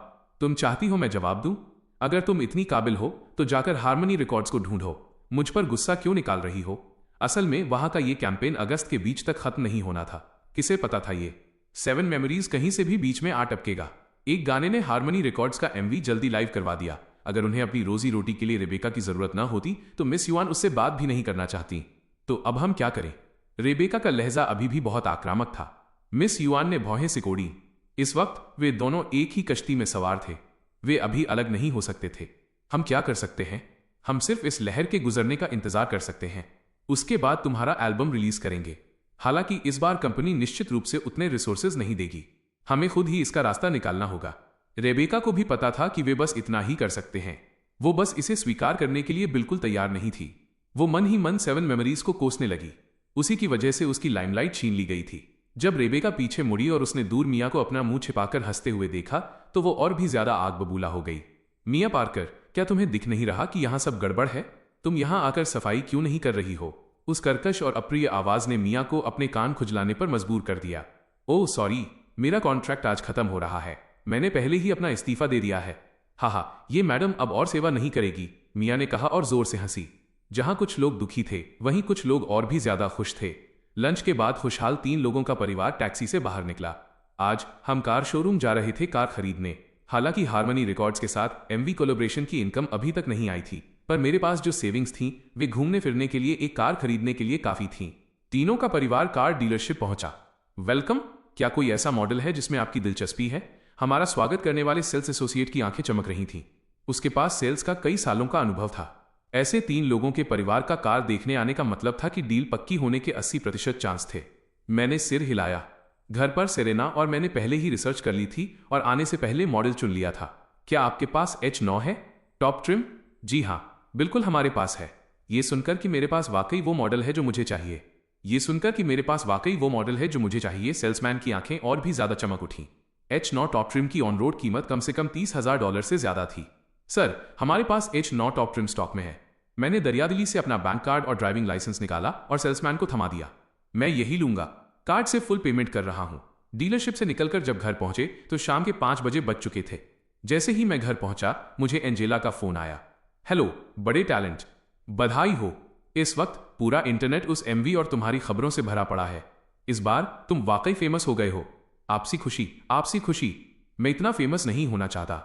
तुम चाहती हो मैं जवाब दूं? अगर तुम इतनी काबिल हो तो जाकर हार्मनी रिकॉर्ड्स को ढूंढो। मुझ पर गुस्सा क्यों निकाल रही हो? असल में वहां का ये कैंपेन अगस्त के बीच तक खत्म नहीं होना था। किसे पता था ये 7 मेमोरीज कहीं से भी बीच में आ टपकेगा। एक गाने ने हार्मनी रिकॉर्ड्स का एमवी जल्दी लाइव करवा दिया। अगर उन्हें अपनी रोजी रोटी के लिए रेबेका की जरूरत ना होती तो मिस युआन उससे बात भी नहीं करना चाहती। तो अब हम क्या करें? रेबेका का लहजा अभी भी बहुत आक्रामक था। मिस युआन ने भौहें सिकोड़ी। इस वक्त वे दोनों एक ही कश्ती में सवार थे। वे अभी अलग नहीं हो सकते थे। हम क्या कर सकते हैं? हम सिर्फ इस लहर के गुजरने का इंतजार कर सकते हैं। उसके बाद तुम्हारा एल्बम रिलीज करेंगे। हालांकि इस बार कंपनी निश्चित रूप से उतने रिसोर्सेज नहीं देगी। हमें खुद ही इसका रास्ता निकालना होगा। रेबेका को भी पता था कि वे बस इतना ही कर सकते हैं। वो बस इसे स्वीकार करने के लिए बिल्कुल तैयार नहीं थी। वो मन ही मन 7 मेमोरीज को कोसने लगी। उसी की वजह से उसकी लाइमलाइट छीन ली गई थी। जब रेबेका पीछे मुड़ी और उसने दूर मिया को अपना मुंह छिपाकर हंसते हुए देखा तो वो और भी ज्यादा आग बबूला हो गई। मिया पार्कर, क्या तुम्हें दिख नहीं रहा कि यहां सब गड़बड़ है? तुम यहां आकर सफाई क्यों नहीं कर रही हो? उस कर्कश और अप्रिय आवाज ने मिया को अपने कान खुजलाने पर मजबूर कर दिया। ओह सॉरी, मेरा कॉन्ट्रैक्ट आज खत्म हो रहा है। मैंने पहले ही अपना इस्तीफा दे दिया है। हाँ, ये मैडम अब और सेवा नहीं करेगी, मिया ने कहा और जोर से हंसी। जहां कुछ लोग दुखी थे वहीं कुछ लोग और भी ज्यादा खुश थे। लंच के बाद खुशहाल 3 लोगों का परिवार टैक्सी से बाहर निकला। आज हम कार शोरूम जा रहे थे कार खरीदने। हालांकि हार्मनी रिकॉर्ड्स के साथ एमवी कोलैबोरेशन की इनकम अभी तक नहीं आई थी, पर मेरे पास जो सेविंग्स थीं वे घूमने फिरने के लिए एक कार खरीदने के लिए काफी थीं। तीनों का परिवार कार डीलरशिप पहुंचा। वेलकम, क्या कोई ऐसा मॉडल है जिसमें आपकी दिलचस्पी है? हमारा स्वागत करने वाले सेल्स एसोसिएट की आंखें चमक रही थीं। उसके पास सेल्स का कई सालों का अनुभव था। ऐसे 3 लोगों के परिवार का कार देखने आने का मतलब था कि डील पक्की होने के 80% चांस थे। मैंने सिर हिलाया। घर पर सेरेना और मैंने पहले ही रिसर्च कर ली थी और आने से पहले मॉडल चुन लिया था। क्या आपके पास H9 है? Top trim? जी हाँ, बिल्कुल हमारे पास है। ये सुनकर कि मेरे पास वाकई वो मॉडल है जो मुझे चाहिए, सेल्समैन की आंखें और भी ज्यादा चमक उठी। H9 टॉप ट्रिम की ऑन रोड कीमत कम से कम $30,000 से ज्यादा थी। सर, हमारे पास H9 टॉप ट्रिम स्टॉक में है। मैंने दरियादिली से अपना बैंक कार्ड और ड्राइविंग लाइसेंस निकाला और सेल्समैन को थमा दिया। मैं यही लूंगा। कार्ड से फुल पेमेंट कर रहा हूं। डीलरशिप से निकलकर जब घर पहुंचे तो शाम के 5 बजे बज चुके थे। जैसे ही मैं घर पहुंचा, मुझे एंजेला का फोन आया। हेलो बड़े टैलेंट, बधाई हो। इस वक्त पूरा इंटरनेट उस एमवी और तुम्हारी खबरों से भरा पड़ा है। इस बार तुम वाकई फेमस हो गए हो। आपसी खुशी। मैं इतना फेमस नहीं होना चाहता।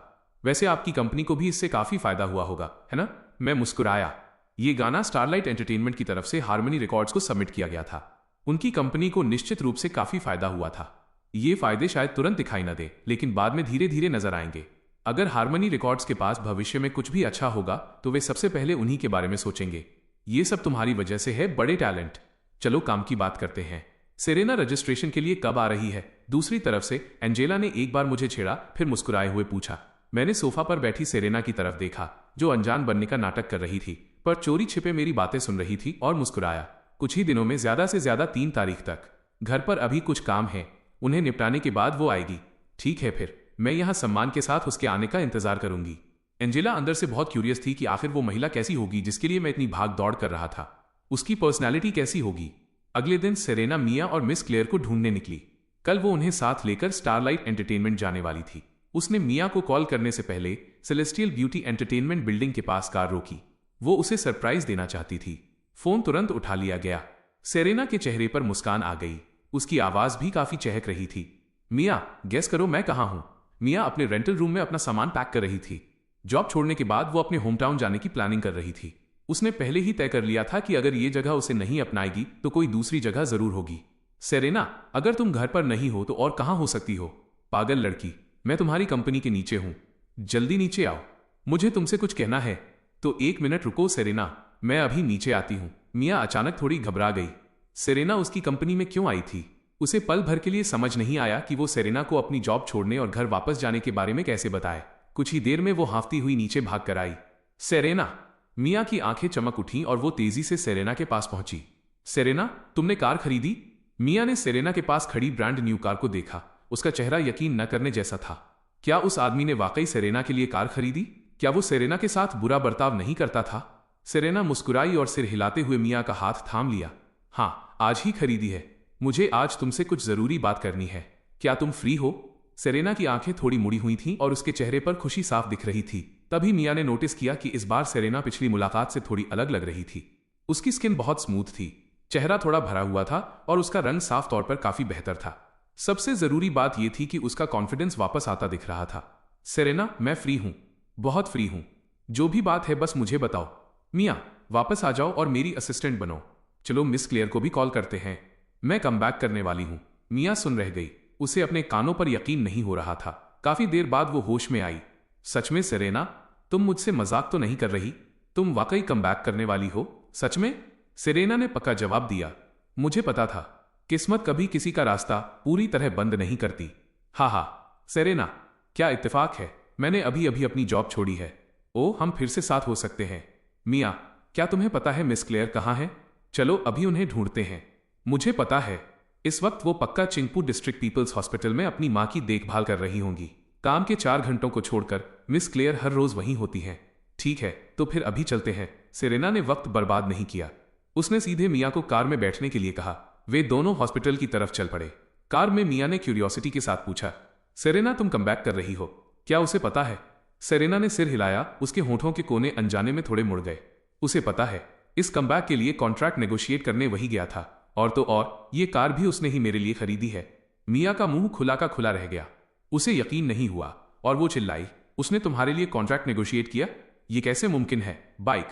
वैसे आपकी कंपनी को भी इससे काफी फायदा हुआ होगा, है ना? मैं मुस्कुराया। ये गाना स्टारलाइट एंटरटेनमेंट की तरफ से हार्मनी रिकॉर्ड्स को सबमिट किया गया था। उनकी कंपनी को निश्चित रूप से काफी फायदा हुआ था। ये फायदे शायद तुरंत दिखाई न दे, लेकिन बाद में धीरे धीरे नजर आएंगे। अगर हार्मनी रिकॉर्ड्स के पास भविष्य में कुछ भी अच्छा होगा तो वे सबसे पहले उन्हीं के बारे में सोचेंगे। ये सब तुम्हारी वजह से है, बड़े टैलेंट। चलो काम की बात करते हैं। सेरेना रजिस्ट्रेशन के लिए कब आ रही है? दूसरी तरफ से एंजेला ने एक बार मुझे छेड़ा, फिर मुस्कुराए हुए पूछा। मैंने सोफा पर बैठी सेरेना की तरफ देखा, जो अनजान बनने का नाटक कर रही थी, पर चोरी छिपे मेरी बातें सुन रही थी, और मुस्कुराया। कुछ ही दिनों में, ज्यादा से ज्यादा 3 तारीख तक। घर पर अभी कुछ काम है, उन्हें निपटाने के बाद वो आएगी। ठीक है, फिर मैं यहां सम्मान के साथ उसके आने का इंतजार करूंगी। एंजेला अंदर से बहुत क्यूरियस थी कि आखिर वो महिला कैसी होगी जिसके लिए मैं इतनी भाग दौड़ कर रहा था। उसकी पर्सनैलिटी कैसी होगी? अगले दिन सेरेना मिया और मिस क्लेयर को ढूंढने निकली। कल वो उन्हें साथ लेकर स्टारलाइट एंटरटेनमेंट जाने वाली थी। उसने मिया को कॉल करने से पहले सेलेस्टियल ब्यूटी एंटरटेनमेंट बिल्डिंग के पास कार रोकी। वो उसे सरप्राइज देना चाहती थी। फोन तुरंत उठा लिया गया। सेरेना के चेहरे पर मुस्कान आ गई। उसकी आवाज भी काफी चहक रही थी। मिया, गेस करो मैं कहां हूं? मिया अपने रेंटल रूम में अपना सामान पैक कर रही थी। जॉब छोड़ने के बाद वो अपने होम टाउन जाने की प्लानिंग कर रही थी। उसने पहले ही तय कर लिया था कि अगर ये जगह उसे नहीं अपनाएगी तो कोई दूसरी जगह जरूर होगी। सेरेना, अगर तुम घर पर नहीं हो तो और कहां हो सकती हो? पागल लड़की, मैं तुम्हारी कंपनी के नीचे हूं। जल्दी नीचे आओ, मुझे तुमसे कुछ कहना है। तो 1 मिनट रुको सेरेना, मैं अभी नीचे आती हूं। मिया अचानक थोड़ी घबरा गई। सेरेना उसकी कंपनी में क्यों आई थी? उसे पल भर के लिए समझ नहीं आया कि वो सेरेना को अपनी जॉब छोड़ने और घर वापस जाने के बारे में कैसे बताए। कुछ ही देर में वो हांफती हुई नीचे भाग कर आई। सेरेना! मिया की आंखें चमक उठीं और वो तेजी से सेरेना के पास पहुंची। सेरेना, तुमने कार खरीदी? मिया ने सेरेना के पास खड़ी ब्रांड न्यू कार को देखा। उसका चेहरा यकीन न करने जैसा था। क्या उस आदमी ने वाकई सेरेना के लिए कार खरीदी? क्या वो सेरेना के साथ बुरा बर्ताव नहीं करता था? सेरेना मुस्कुराई और सिर हिलाते हुए मिया का हाथ थाम लिया। हाँ, आज ही खरीदी है। मुझे आज तुमसे कुछ जरूरी बात करनी है। क्या तुम फ्री हो? सेरेना की आंखें थोड़ी मुड़ी हुई थीं और उसके चेहरे पर खुशी साफ दिख रही थी। तभी मिया ने नोटिस किया कि इस बार सेरेना पिछली मुलाकात से थोड़ी अलग लग रही थी। उसकी स्किन बहुत स्मूथ थी, चेहरा थोड़ा भरा हुआ था और उसका रंग साफ तौर पर काफी बेहतर था। सबसे जरूरी बात यह थी कि उसका कॉन्फिडेंस वापस आता दिख रहा था। सेरेना, मैं फ्री हूं, बहुत फ्री हूं। जो भी बात है बस मुझे बताओ। मिया, वापस आ जाओ और मेरी असिस्टेंट बनो। चलो मिस क्लेयर को भी कॉल करते हैं। मैं कम बैक करने वाली हूं। मिया सुन रह गई। उसे अपने कानों पर यकीन नहीं हो रहा था। काफी देर बाद वो होश में आई। सच में सेरेना, तुम मुझसे मजाक तो नहीं कर रही? तुम वाकई कम बैक करने वाली हो? सच में? सेरेना ने पक्का जवाब दिया। मुझे पता था, किस्मत कभी किसी का रास्ता पूरी तरह बंद नहीं करती। हा, सेरेना, क्या इत्तेफाक है, मैंने अभी अभी अपनी जॉब छोड़ी है। ओ, हम फिर से साथ हो सकते हैं। मिया, क्या तुम्हें पता है मिस क्लेयर कहाँ है? चलो अभी उन्हें ढूंढते हैं। मुझे पता है, इस वक्त वो पक्का चिंगपू डिस्ट्रिक्ट पीपल्स हॉस्पिटल में अपनी मां की देखभाल कर रही होंगी। काम के 4 घंटों को छोड़कर मिस क्लेयर हर रोज वहीं होती हैं। ठीक है, तो फिर अभी चलते हैं। सेरेना ने वक्त बर्बाद नहीं किया। उसने सीधे मिया को कार में बैठने के लिए कहा। वे दोनों हॉस्पिटल की तरफ चल पड़े। कार में मिया ने क्यूरियोसिटी के साथ पूछा, सेरेना, तुम कमबैक कर रही हो? क्या उसे पता है? सेरेना ने सिर हिलाया। उसके होठों के कोने अनजाने में थोड़े मुड़ गए। उसे पता है, इस कमबैक के लिए कॉन्ट्रैक्ट नेगोशिएट करने वही गया था। और तो और, ये कार भी उसने ही मेरे लिए खरीदी है। मिया का मुंह खुला का खुला रह गया। उसे यकीन नहीं हुआ और वो चिल्लाई, उसने तुम्हारे लिए कॉन्ट्रैक्ट नेगोशिएट किया? ये कैसे मुमकिन है? बाइक!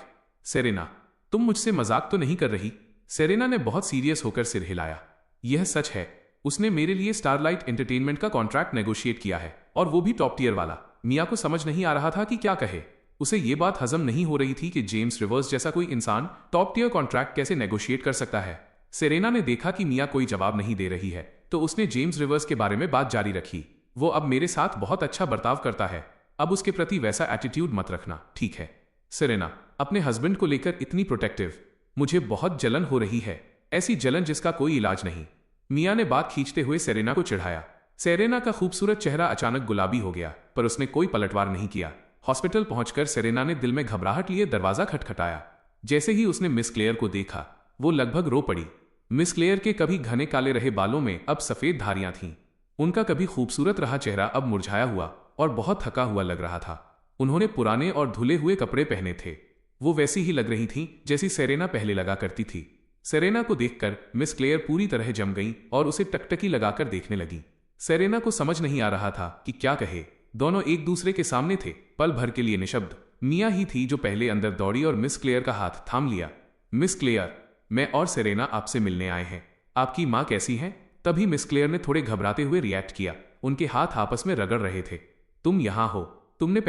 सेरेना, तुम मुझसे मजाक तो नहीं कर रही? सेरेना ने बहुत सीरियस होकर सिर हिलाया। यह सच है। उसने मेरे लिए स्टारलाइट एंटरटेनमेंट का कॉन्ट्रैक्ट नेगोशिएट किया है, और वो भी टॉप टियर वाला। मिया को समझ नहीं आ रहा था कि क्या कहे। उसे ये बात हजम नहीं हो रही थी कि जेम्स रिवर्स जैसा कोई इंसान टॉप टियर कॉन्ट्रैक्ट कैसे नेगोशिएट कर सकता है। सेरेना ने देखा कि मिया कोई जवाब नहीं दे रही है, तो उसने जेम्स रिवर्स के बारे में बात जारी रखी। वो अब मेरे साथ बहुत अच्छा बर्ताव करता है, अब उसके प्रति वैसा एटीट्यूड मत रखना, ठीक है? सेरेना, अपने हस्बैंड को लेकर इतनी प्रोटेक्टिव, मुझे बहुत जलन हो रही है, ऐसी जलन जिसका कोई इलाज नहीं। मिया ने बात खींचते हुए सेरेना को चिढ़ाया। सेरेना का खूबसूरत चेहरा अचानक गुलाबी हो गया, पर उसने कोई पलटवार नहीं किया। हॉस्पिटल पहुंचकर सेरेना ने दिल में घबराहट लिए दरवाजा खटखटाया। जैसे ही उसने मिस क्लेयर को देखा, वो लगभग रो पड़ी। मिस क्लेयर के कभी घने काले रहे बालों में अब सफेद धारियां थीं। उनका कभी खूबसूरत रहा चेहरा अब मुरझाया हुआ और बहुत थका हुआ लग रहा था। उन्होंने पुराने और धुले हुए कपड़े पहने थे। वो वैसी ही लग रही थीं जैसी सेरेना पहले लगा करती थी। सेरेना को देखकर मिस क्लेयर पूरी तरह जम गई और उसे टकटकी लगाकर देखने लगी। सेरेना को समझ नहीं आ रहा था कि क्या कहे। दोनों एक दूसरे के सामने थे, पल भर के लिए निशब्द। मिया ही थी जो पहले अंदर दौड़ी और मिस क्लेयर का हाथ थाम लिया। मिस क्लेयर, मैं और सेरेना आपसे मिलने आए हैं। आपकी माँ कैसी हैं? तभी मिस क्लेयर ने थोड़े घबराते हुए रिएक्ट किया। उनके हाथ आपस में रगड़ रहे थे। तुम यहाँ हो, तुमने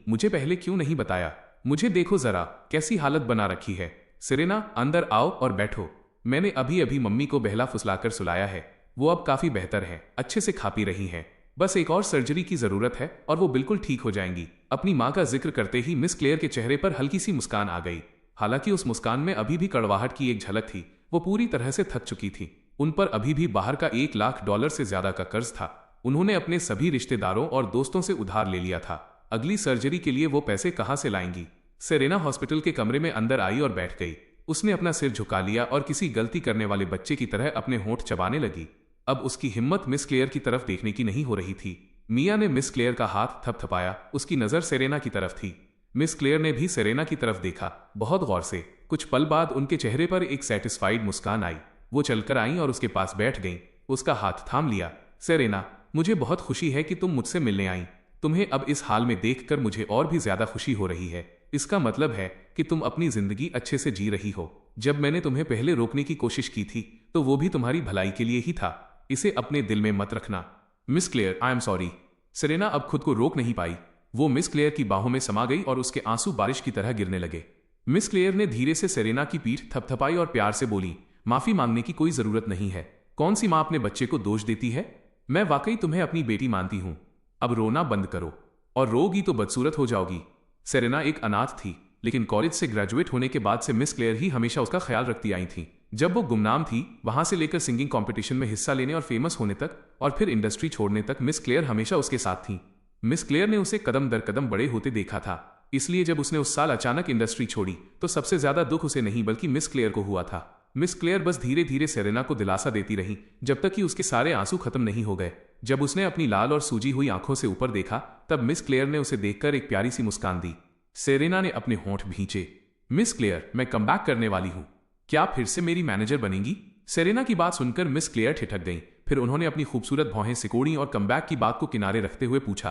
मुझे पहले क्यों नहीं बताया? मुझे देखो जरा, कैसी हालत बना रखी है। सेरेना, अंदर आओ और बैठो। मैंने अभी अभी मम्मी को बहला फुसलाकर सुलाया है। वो अब काफी बेहतर है, अच्छे से खा पी रही हैं। बस एक और सर्जरी की जरूरत है और वो बिल्कुल ठीक हो जाएंगी। अपनी माँ का जिक्र करते ही मिस क्लेयर के चेहरे पर हल्की सी मुस्कान आ गई। हालांकि उस मुस्कान में अभी भी कड़वाहट की एक झलक थी। वो पूरी तरह से थक चुकी थी। उन पर अभी भी बाहर का $1,00,000 से ज्यादा का कर्ज था। उन्होंने अपने सभी रिश्तेदारों और दोस्तों से उधार ले लिया था। अगली सर्जरी के लिए वो पैसे कहां से लाएंगी? सेरेना हॉस्पिटल के कमरे में अंदर आई और बैठ गई। उसने अपना सिर झुका लिया और किसी गलती करने वाले बच्चे की तरह अपने होंठ चबाने लगी। अब उसकी हिम्मत मिस क्लेयर की तरफ देखने की नहीं हो रही थी। मिया ने मिस क्लेयर का हाथ थपथपाया। उसकी नजर सेरेना की तरफ थी। मिस क्लेयर ने भी सेरेना की तरफ देखा, बहुत गौर से। कुछ पल बाद उनके चेहरे पर एक सेटिस्फाइड मुस्कान आई। वो चलकर आई और उसके पास बैठ गईं। उसका हाथ थाम लिया। सेरेना, मुझे बहुत खुशी है कि तुम मुझसे मिलने आई। तुम्हें अब इस हाल में देखकर मुझे और भी ज्यादा खुशी हो रही है। इसका मतलब है कि तुम अपनी जिंदगी अच्छे से जी रही हो। जब मैंने तुम्हें पहले रोकने की कोशिश की थी, तो वो भी तुम्हारी भलाई के लिए ही था। इसे अपने दिल में मत रखना। Miss clear, I am sorry. Serena अब खुद को रोक नहीं पाई। वो मिस क्लेयर की बाहों में समा गई और उसके आंसू बारिश की तरह गिरने लगे। मिस क्लेयर ने धीरे से सेरेना की पीठ थपथपाई और प्यार से बोली, माफी मांगने की कोई जरूरत नहीं है। कौन सी मां अपने बच्चे को दोष देती है? मैं वाकई तुम्हें अपनी बेटी मानती हूं। अब रोना बंद करो, और रोगी तो बदसूरत हो जाओगी। सेरेना एक अनाथ थी, लेकिन कॉलेज से ग्रेजुएट होने के बाद से मिस क्लेयर ही हमेशा उसका ख्याल रखती आई थी। जब वो गुमनाम थी, वहां से लेकर सिंगिंग कंपटीशन में हिस्सा लेने और फेमस होने तक, और फिर इंडस्ट्री छोड़ने तक, मिस क्लेयर हमेशा उसके साथ थी। मिस क्लेयर ने उसे कदम दर कदम बड़े होते देखा था। इसलिए जब उसने उस साल अचानक इंडस्ट्री छोड़ी, तो सबसे ज्यादा दुख उसे नहीं बल्कि मिस क्लेयर को हुआ था। मिस क्लेयर बस धीरे धीरे सेरेना को दिलासा देती रही, जब तक कि उसके सारे आंसू खत्म नहीं हो गए। जब उसने अपनी लाल और सूजी हुई आंखों से ऊपर देखा, तब मिस क्लेयर ने उसे देखकर एक प्यारी सी मुस्कान दी। सेरेना ने अपने होंठ भींचे। मिस क्लेयर, मैं कमबैक करने वाली हूं। क्या फिर से मेरी मैनेजर बनेंगी? सेरेना की बात सुनकर मिस क्लेयर ठिठक गईं। फिर उन्होंने अपनी खूबसूरत भौहें सिकोड़ी और कमबैक की बात को किनारे रखते हुए पूछा,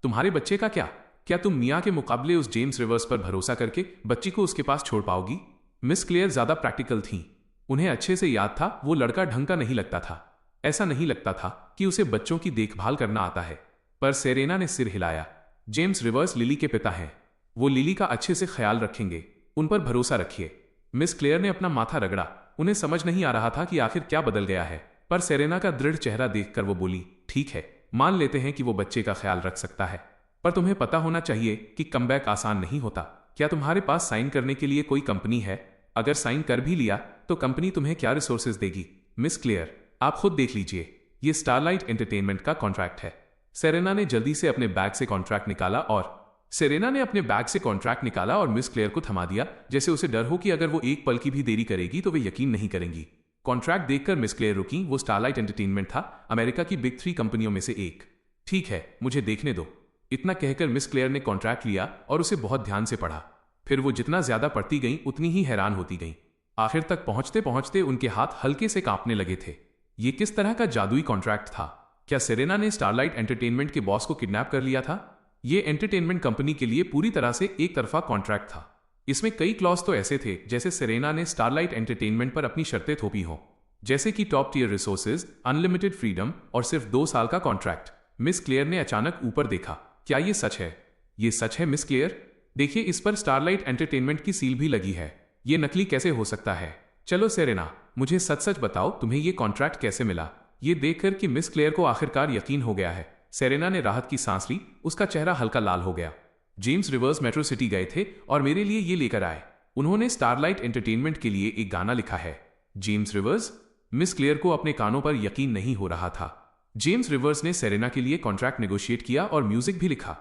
तुम्हारे बच्चे का क्या? क्या तुम मिया के मुकाबले उस जेम्स रिवर्स पर भरोसा करके बच्ची को उसके पास छोड़ पाओगी? मिस क्लेयर ज्यादा प्रैक्टिकल थीं। उन्हें अच्छे से याद था वो लड़का ढंग का नहीं लगता था। ऐसा नहीं लगता था कि उसे बच्चों की देखभाल करना आता है। पर सेरेना ने सिर हिलाया। जेम्स रिवर्स लिली के पिता हैं। वो लिली का अच्छे से ख्याल रखेंगे। उन पर भरोसा रखिए। मिस क्लेयर ने अपना माथा रगड़ा। उन्हें समझ नहीं आ रहा था कि आखिर क्या बदल गया है। पर सेरेना का दृढ़ चेहरा देखकर वो बोली, ठीक है, मान लेते हैं कि वो बच्चे का ख्याल रख सकता है, पर तुम्हें पता होना चाहिए कि कमबैक आसान नहीं होता। क्या तुम्हारे पास साइन करने के लिए कोई कंपनी है? अगर साइन कर भी लिया तो कंपनी तुम्हें क्या रिसोर्सेज देगी? मिस क्लेयर, आप खुद देख लीजिए, ये स्टारलाइट एंटरटेनमेंट का कॉन्ट्रैक्ट है। सेरेना ने जल्दी से अपने बैग से कॉन्ट्रैक्ट निकाला और मिस क्लेयर को थमा दिया, जैसे उसे डर हो कि अगर वो एक पल की भी देरी करेगी तो वे यकीन नहीं करेंगी। कॉन्ट्रैक्ट देखकर मिस क्लेयर रुकी। वो स्टारलाइट एंटरटेनमेंट था, अमेरिका की बिग 3 कंपनियों में से एक। ठीक है, मुझे देखने दो। इतना कहकर मिस क्लेयर ने कॉन्ट्रैक्ट लिया और उसे बहुत ध्यान से पढ़ा। फिर वो जितना ज्यादा पढ़ती गईं, उतनी ही हैरान होती गईं। आखिर तक पहुंचते पहुंचते उनके हाथ हल्के से कांपने लगे थे। ये किस तरह का जादुई कॉन्ट्रैक्ट था? क्या सेरेना ने स्टारलाइट एंटरटेनमेंट के बॉस को किडनैप कर लिया था? ये एंटरटेनमेंट कंपनी के लिए पूरी तरह से एक तरफा कॉन्ट्रैक्ट था। इसमें कई क्लॉज तो ऐसे थे जैसे सेरेना ने स्टारलाइट एंटरटेनमेंट पर अपनी शर्तें थोपी हों। जैसे कि top tier resources, unlimited freedom और सिर्फ 2 साल का कॉन्ट्रैक्ट। मिस क्लेयर ने अचानक ऊपर देखा। क्या ये सच है? ये सच है मिस क्लेयर? देखिए, इस पर स्टारलाइट एंटरटेनमेंट की सील भी लगी है। ये नकली कैसे हो सकता है? चलो सेरेना, मुझे सच सच बताओ, तुम्हें ये कॉन्ट्रैक्ट कैसे मिला? ये देखकर कि मिस क्लेयर को आखिरकार यकीन हो गया है, सेरेना ने राहत की सांस ली। उसका चेहरा हल्का लाल हो गया। जेम्स रिवर्स मेट्रो सिटी गए थे और मेरे लिए ये लेकर आए। उन्होंने स्टारलाइट एंटरटेनमेंट के लिए एक गाना लिखा है। James reverse? मिस क्लेयर को अपने कानों पर यकीन नहीं हो रहा था। जेम्स रिवर्स ने सेरेना के लिए कॉन्ट्रैक्ट नेगोशिएट किया और म्यूजिक भी लिखा।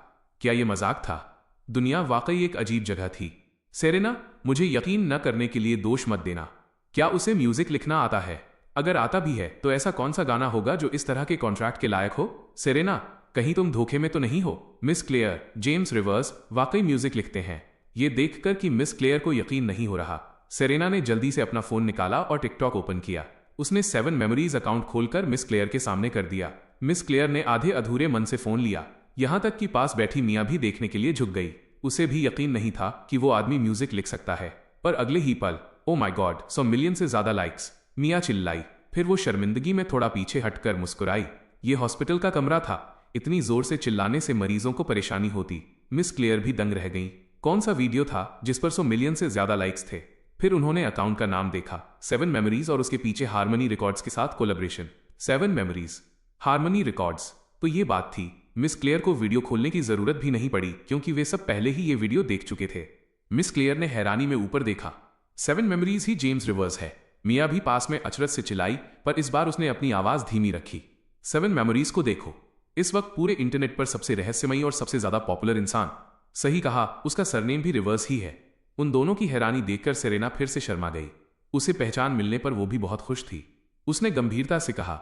क्या यह मजाक था? दुनिया वाकई एक अजीब जगह थी। सेरेना, मुझे यकीन न करने के लिए दोष मत देना। क्या उसे म्यूजिक लिखना आता है? अगर आता भी है तो ऐसा कौन सा गाना होगा जो इस तरह के कॉन्ट्रैक्ट के लायक हो? सेरेना, कहीं तुम धोखे में तो नहीं हो? मिस क्लेयर, जेम्स रिवर्स वाकई म्यूजिक लिखते हैं। ये देखकर कि मिस क्लेयर को यकीन नहीं हो रहा, सेरेना ने जल्दी से अपना फोन निकाला और टिकटॉक ओपन किया। उसने 7 मेमोरीज अकाउंट खोलकर मिस क्लेयर के सामने कर दिया। मिस क्लेयर ने आधे अधूरे मन से फोन लिया। यहां तक कि पास बैठी मिया भी देखने के लिए झुक गई। उसे भी यकीन नहीं था कि वो आदमी म्यूजिक लिख सकता है। पर अगले ही पल, ओ माय गॉड, 100 मिलियन से ज्यादा लाइक्स, मिया चिल्लाई। फिर वो शर्मिंदगी में थोड़ा पीछे हटकर मुस्कुराई। ये हॉस्पिटल का कमरा था। इतनी जोर से चिल्लाने से मरीजों को परेशानी होती। मिस क्लेयर भी दंग रह गई। कौन सा वीडियो था जिस पर 100 मिलियन से ज्यादा लाइक्स थे? फिर उन्होंने अकाउंट का नाम देखा, 7 मेमोरीज, और उसके पीछे हारमनी रिकॉर्ड्स के साथ कोलैबोरेशन। 7 memories, harmony records. तो ये बात थी। मिस क्लेयर को वीडियो खोलने की जरूरत भी नहीं पड़ी क्योंकि वे सब पहले ही ये वीडियो देख चुके थे। मिस क्लेयर ने हैरानी में ऊपर देखा। 7 मेमोरीज ही जेम्स रिवर्स है। मिया भी पास में अचरज से चिल्लाई, पर इस बार उसने अपनी आवाज धीमी रखी। 7 मेमोरीज को देखो। इस वक्त पूरे इंटरनेट पर सबसे रहस्यमयी और सबसे ज्यादा पॉपुलर इंसान। सही कहा, उसका सरनेम भी रिवर्स ही है। उन दोनों की हैरानी देखकर सेरेना फिर से शर्मा गई। उसे पहचान मिलने पर वो भी बहुत खुश थी। उसने गंभीरता से कहा,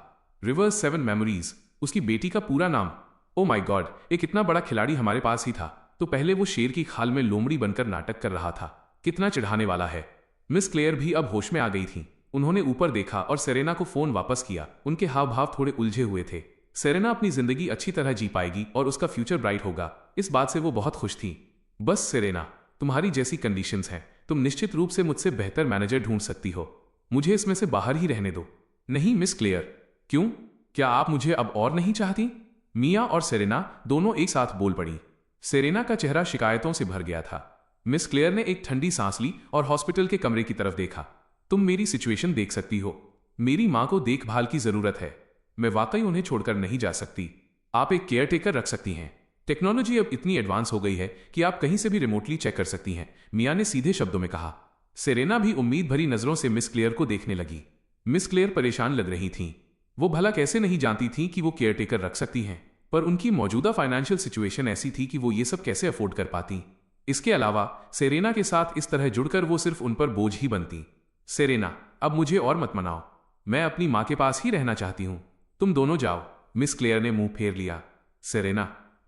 रिवर्स 7 मेमोरीज, उसकी बेटी का पूरा नाम। ओ माय गॉड, एक इतना बड़ा खिलाड़ी हमारे पास ही था तो पहले वो शेर की खाल में लोमड़ी बनकर नाटक कर रहा था। कितना चिढ़ाने वाला है। मिस क्लेयर भी अब होश में आ गई थी। उन्होंने ऊपर देखा और सेरेना को फोन वापस किया। उनके हाव भाव थोड़े उलझे हुए थे। सेरेना अपनी जिंदगी अच्छी तरह जी पाएगी और उसका फ्यूचर ब्राइट होगा, इस बात से वो बहुत खुश थी। बस सेरेना, तुम्हारी जैसी कंडीशंस हैं, तुम निश्चित रूप से मुझसे बेहतर मैनेजर ढूंढ सकती हो। मुझे इसमें से बाहर ही रहने दो। नहीं मिस क्लेयर। क्यों? क्या आप मुझे अब और नहीं चाहती? मिया और सेरेना दोनों एक साथ बोल पड़ी। सेरेना का चेहरा शिकायतों से भर गया था। मिस क्लेयर ने एक ठंडी सांस ली और हॉस्पिटल के कमरे की तरफ देखा। तुम मेरी सिचुएशन देख सकती हो। मेरी मां को देखभाल की जरूरत है। मैं वाकई उन्हें छोड़कर नहीं जा सकती। आप एक केयर टेकर रख सकती हैं। टेक्नोलॉजी अब इतनी एडवांस हो गई है कि आप कहीं से भी रिमोटली चेक कर सकती हैं, मिया ने सीधे शब्दों में कहा। सेरेना भी उम्मीद भरी नजरों से मिस क्लेयर को देखने लगी। मिस क्लेयर परेशान लग रही थीं। वो भला कैसे नहीं जानती थी कि वो केयर टेकर रख सकती हैं, पर उनकी मौजूदा फाइनेंशियल सिचुएशन ऐसी थी कि वो ये सब कैसे अफोर्ड कर पाती। इसके अलावा सेरेना के साथ इस तरह जुड़कर वो सिर्फ उन पर बोझ ही बनती। सेरेना, अब मुझे और मत मनाओ। मैं अपनी मां के पास ही रहना चाहती हूं। तुम दोनों जाओ। मिस क्लेयर ने मुंह फेर लिया। सेरेना,